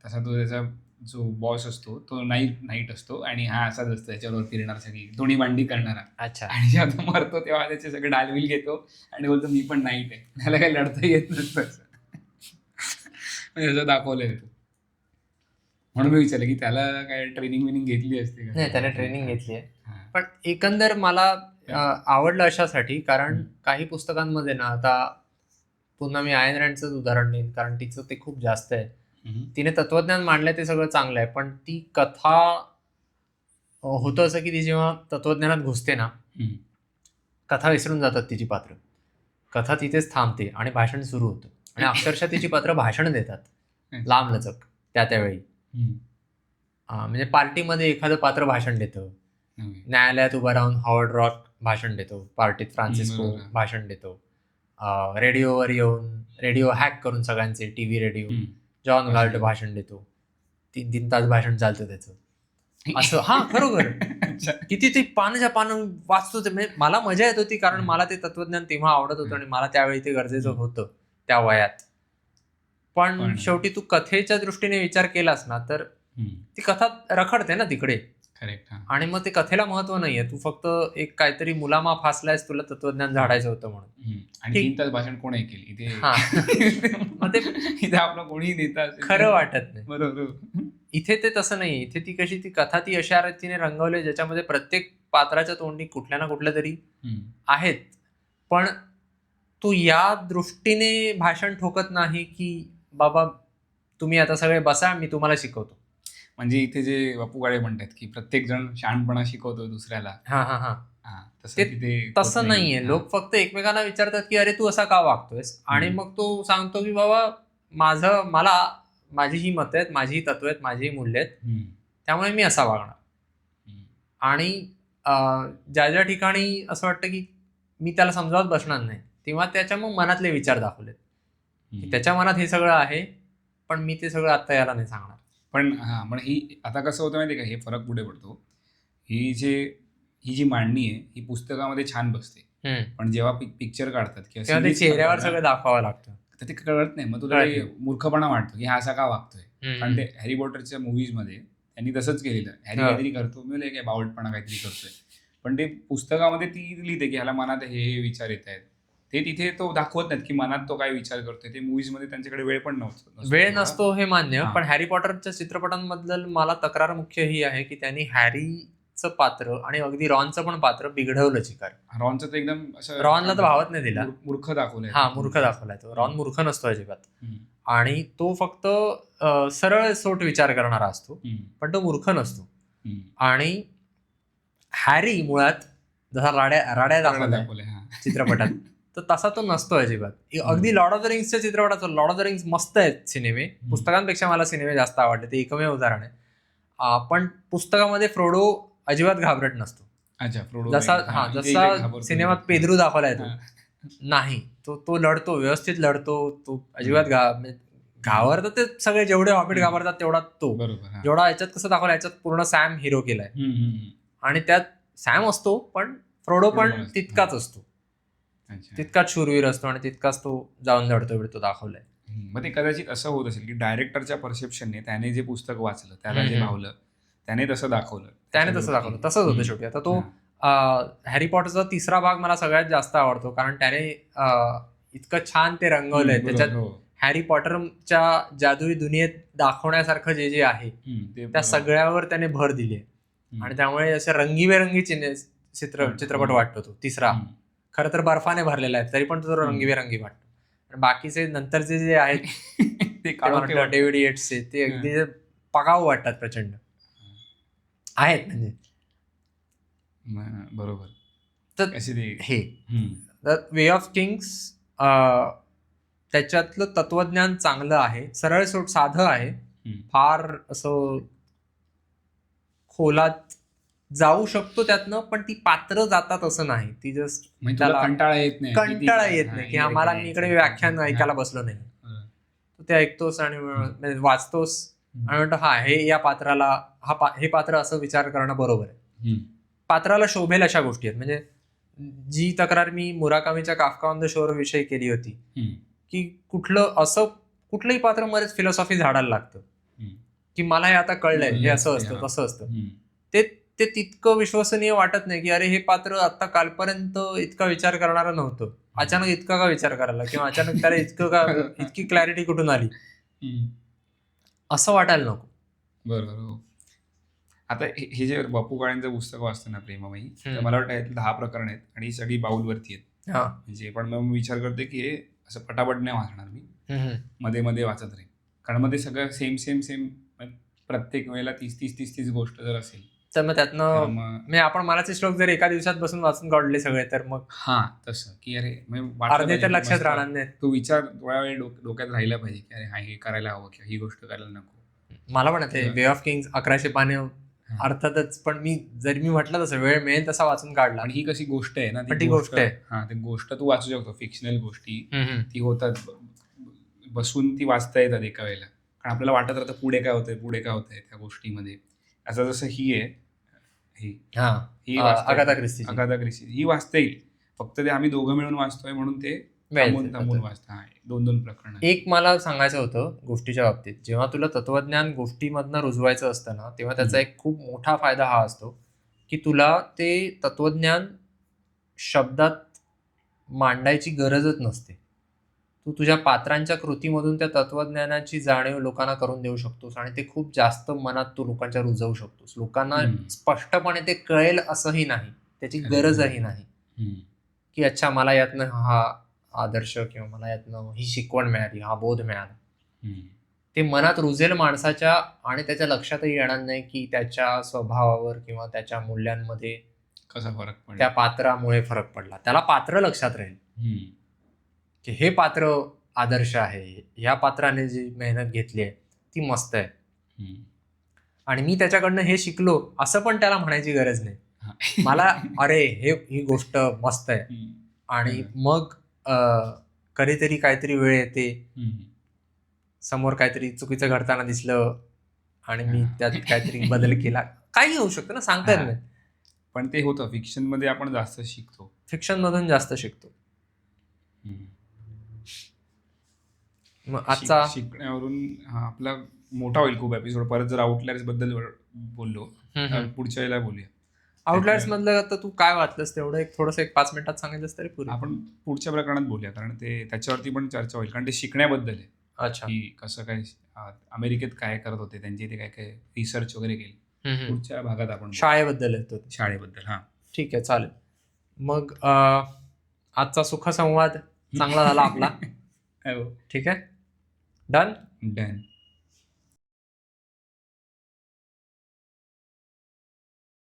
तसा तो त्याचा जो बॉस असतो तो नाईट असतो, आणि हा असाच असतो त्याच्यावर फिरणार, सगळी दोन्ही भांडी करणारा. आणि जेव्हा तो मरतो तेव्हा त्याचे सगळे डालविल घेतो आणि बोलतो मी पण नाईट आहे, त्याला काही लढता येत नसतं. असं दाखवलंय तो. म्हणून मी विचारलं की त्याला काय ट्रेनिंग घेतली असते का? नाही, त्याने ट्रेनिंग घेतली आहे. पण एकंदर मला आवडलं अशासाठी, कारण काही पुस्तकांमध्ये ना, आता पुन्हा मी आयन रँडचंच उदाहरण देईन, कारण तिचं ते खूप जास्त आहे. तिने तत्वज्ञान मांडलंय ते सगळं चांगलं आहे, पण ती कथा होतं असं की ती जेव्हा तत्वज्ञानात घुसते ना, कथा विसरून जातात तिची पात्र. कथा तिथेच थांबते आणि भाषण सुरू होतं, आणि अक्षरशः तिची पात्र भाषण देतात लांबलचक त्यावेळी. म्हणजे पार्टीमध्ये एखादं पात्र भाषण देतं, न्यायालयात उभं राहून हॉवर्ड रॉक भाषण देतो, पार्टीत फ्रान्सिस्को भाषण देतो, रेडिओवर येऊन रेडिओ हॅक करून सगळ्यांचे टीव्ही रेडिओ जॉन गाल्ट भाषण देतो, 3 तास भाषण चालतं त्याचं असं. खरोखर किती ते पानाच्या पानं वाचतो ते. म्हणजे मला मजा येत होती, कारण मला ते तत्वज्ञान तेव्हा आवडत होतं आणि मला त्यावेळी ते गरजेचं होतं त्या वयात. पण शेवटी तू कथेच्या दृष्टीने विचार केलास ना, तर ती कथा रखडते ना तिकडे. आणि मग ते कथेला महत्व नाहीये, तू फक्त एक काहीतरी मुलामा फासलायस, तुला तत्वज्ञान झाडायचं होतं म्हणून. आणि 3 तास भाषण कोणी केली इथे? मग ते इथे आपलं कोणी नेता खरं वाटत नाही. बरोबर. इथे ते तसं नाही. इथे ती कथा ती अशा रीतीने रंगवली ज्याच्यामध्ये प्रत्येक पात्राच्या तोंडी कुठल्या ना कुठल्या तरी आहेत, पण तू या दृष्टीने भाषण ठोकत नाही की बाबा तुम्ही आता सगळे बसा, मी तुम्हाला शिकवतो. म्हणजे इथे जे बापू काळे म्हणतात की प्रत्येक जण शहाणपणा शिकवतो दुसऱ्याला, तसं तिथे तसं नाहीये. लोक फक्त एकमेकांना विचारतात की अरे तू असा का वागतोयस, आणि मग तो सांगतो की बाबा माझी ही मतं आहेत, माझी ही तत्व आहेत, माझी ही मूल्य आहेत, त्यामुळे मी असा वागणार. आणि ज्या ज्या ठिकाणी असं वाटतं की मी त्याला समजावत बसणार नाही, तेव्हा त्याच्या मग मनातले विचार दाखवलेत की त्याच्या मनात हे सगळं आहे, पण मी ते सगळं आता याला नाही सांगणार. पण ही आता कसं होतं माहिती का, हे फरक पुढे पडतो. ही जी मांडणी आहे ही पुस्तकामध्ये छान बसते, पण जेव्हा पिक्चर काढतात किंवा ते चेहऱ्यावर सगळं दाखवावं लागतं, तर ते कळत नाही. मग तुला मूर्खपणा वाटतो की हा असा का वागतोय. कारण ते हॅरी पॉटरच्या मूव्हीज मध्ये त्यांनी तसंच केलेलं. हॅरी काहीतरी करतो, मी काय बावटपणा काहीतरी करतोय, पण ते पुस्तकामध्ये ती लिहिते की ह्याला मनात हे विचार येत आहेत. ते तिथे तो दाखवत नाहीत की मनात तो काय विचार करतोय. ते मूव्हीज मध्ये त्यांच्याकडे वेळ पण वेळ नसतो हे मान्य, पण हॅरी पॉटरच्या चित्रपटांबद्दल मला तक्रार मुख्य ही आहे की त्यांनी हॅरीचं पात्र आणि अगदी रॉनचं पण पात्र बिघडवलं चिकार. रॉनचं तर एकदम रॉनला तर भावत नाही दिला, मूर्ख दाखवलंय. मूर्ख दाखवलाय तो. रॉन मूर्ख नसतो अजिबात, आणि तो फक्त सरळ सोट विचार करणारा असतो, पण तो मूर्ख नसतो. आणि हॅरी मुळात जसा राड्या दाखवलाय चित्रपटात, तर तसा तो नसतो अजिबात. अगदी लॉर्ड ऑफ द रिंग्सच्या चित्रपटात, लॉर्ड ऑफ द रिंग्स मस्त आहेत सिनेमे, पुस्तकांपेक्षा मला सिनेमे जास्त आवडते, ते एकमेव उदाहरण आहे. पण पुस्तकामध्ये फ्रोडो अजिबात घाबरट नसतो. जसा सिनेमात पेद्रू दाखवलाय तो नाही, तो लढतो, व्यवस्थित लढतो, तो अजिबात घाबरतात ते सगळे, जेवढे हॉबिट घाबरतात तेवढा तो. जेवढा याच्यात कसं दाखवलं, याच्यात पूर्ण सॅम हिरो केलाय, आणि त्यात सॅम असतो पण फ्रोडो पण तितकाच असतो, तितकाच शूरवीर असतो, आणि तितकाच तो जाऊन लढतो बिडतो दाखवलाय. मग ते कदाचित असं होत असेल की डायरेक्टरच्या परसेप्शनने त्याने जे पुस्तक वाचलं, त्याला जे भावलं, त्याने तसं दाखवलं. तसंच होतं शेवटी. आता तो हॅरी पॉटरचा तिसरा भाग मला सगळ्यात जास्त आवडतो, कारण त्याने इतकं छान ते रंगवलंय. त्याच्यात हॅरी पॉटरच्या जादुई दुनियेत दाखवण्यासारखं जे आहे त्या सगळ्यावर त्याने भर दिली, आणि त्यामुळे असे रंगीबेरंगी चित्रपट वाटतो तो तिसरा. खरं तर बर्फाने भरलेला आहे, तरी पण तो रंगीबेरंगी वाटतो. बाकीचे नंतरचे जे आहेत ते डेव्हिड येट्सचे, ते अगदी पगाऊ वाटतात, प्रचंड आहेत म्हणजे. बरोबर. तर हे वे ऑफ किंग्स, त्याच्यातलं तत्वज्ञान चांगलं आहे, सरळ सोट साधं आहे, फार असं खोलात जाऊ शकतो त्यातनं, पण ती पात्र जातात असं नाही. ती जस्ट कंटाळा येत नाही की आम्हाला मी इकडे व्याख्यान ऐकायला बसलो नाही, तू ते ऐकतोस आणि वाचतोस आणि म्हणतो हा हे या पात्राला हे पात्र असं विचार करणं बरोबर आहे, पात्राला शोभेल अशा गोष्टी आहेत. म्हणजे जी तक्रार मी मुराकामीच्या काफका ऑन द शोर विषयी केली होती, की कुठलंही पात्र मध्येच फिलॉसॉफी झाडायला लागतं, की मला हे आता कळलंय, हे असं असतं तसं असतं. ते तितकं विश्वसनीय वाटत नाही की अरे हे पात्र आता कालपर्यंत इतका विचार करणारं नव्हतं, अचानक इतका का विचार करायला, किंवा अचानक त्याला इतकी क्लॅरिटी कुठून आली, असं वाटायला नको. बरोबर. आता हे जे बापू काळेंचं पुस्तक वाचतं ना, प्रेमामयी, तर मला वाटतं 10 प्रकरण आहेत आणि सगळी बाऊलवरती आहेत. म्हणजे पण मग मी विचार करते की हे असं पटापट नाही वाचणार मी, मध्ये मध्ये वाचत राहील, कारण मध्ये सगळं सेम प्रत्येक वेळेला 30 गोष्ट जर असेल तर मग त्यातनं आपण मलाचे श्लोक जर एका दिवसात बसून वाचून काढले सगळे, तर मग तसं की अरे अर्धे तर लक्षात राहणार नाही. तो विचार थोड्या वेळ डोक्यात राहिला पाहिजे की अरे हे करायला हवं किंवा ही गोष्ट करायला नको. मला पण ते वे ऑफ किंग्स 1100 पाने अर्थातच, पण मी म्हटलं तसं वेळ मिळेल तसा वाचून काढला. पण ही कशी गोष्ट आहे ना, ती गोष्ट आहे. ती गोष्ट तू वाचू शकतो, फिक्शनल गोष्टी ती होतात, बसून ती वाचता येतात एका वेळेला, कारण आपल्याला वाटत राहतं पुढे काय होतंय त्या गोष्टीमध्ये. असं जसं ही आहे, ही अगाथा क्रिस्टी ही वाचता येईल, फक्त ते आम्ही दोघं मिळून वाचतोय म्हणून ते थांबून वाचता 2 प्रकरण. एक मला सांगायचं होतं गोष्टीच्या बाबतीत, जेव्हा तुला तत्वज्ञान गोष्टीमधनं रुजवायचं असतं ना, तेव्हा त्याचा एक खूप मोठा फायदा हा असतो की तुला ते तत्वज्ञान शब्दात मांडायची गरजच नसते. तू तुझ्या पात्रांच्या कृतीमधून त्या तत्वज्ञानाची जाणीव लोकांना करून देऊ शकतोस, आणि ते खूप जास्त मनात तू लोकांच्या रुजवू शकतोस. लोकांना स्पष्टपणे ते कळेल असंही नाही, त्याची गरजही नाही की अच्छा मला यातनं हा आदर्श किंवा मला यातनं ही शिकवण मिळाली, हा बोध मिळाला. ते मनात रुजेल माणसाच्या आणि त्याच्या लक्षातही येणार नाही की त्याच्या स्वभावावर किंवा त्याच्या मूल्यांमध्ये कसा फरक पडला, त्या पात्रामुळे फरक पडला. त्याला पात्र लक्षात राहील की हे पात्र आदर्श आहे, ह्या पात्राने जी मेहनत घेतली आहे ती मस्त आहे आणि मी त्याच्याकडनं हे शिकलो असं पण त्याला म्हणायची गरज नाही. मला अरे ही गोष्ट मस्त आहे आणि मग कधीतरी काहीतरी वेळ येते, समोर काहीतरी चुकीचं घडताना दिसलं आणि मी त्यात काहीतरी बदल केला, काही होऊ शकतं ना, सांगता येत नाही. पण ते होतं फिक्शन मध्ये आपण जास्त शिकतो, फिक्शन मधून जास्त शिकतो. मग आजचा शिकण्यावरून आपला मोठा होईल खूप एपिसोड. परत जर आउटलायर्स बद्दल बोललो पुढच्या वेळेला बोलूया. आउटलायर्स मधलं तर तू काय वाचलंस तेवढं थोडंसं 5 मिनिटात सांगितलंस तरी पुरे. आपण पुढच्या प्रकरणात बोलूया, कारण ते त्याच्यावरती पण चर्चा होईल, कारण ते शिकण्याबद्दल आहे. अच्छा, की कसं काय अमेरिकेत काय करत होते, त्यांचे ते काय काय रिसर्च वगैरे केली. पुढच्या भागात आपण शाळेबद्दल येतो. शाळेबद्दल. ठीक आहे, चालेल. मग आजचा सुखसंवाद चांगला झाला आपला. ठीक आहे, डन.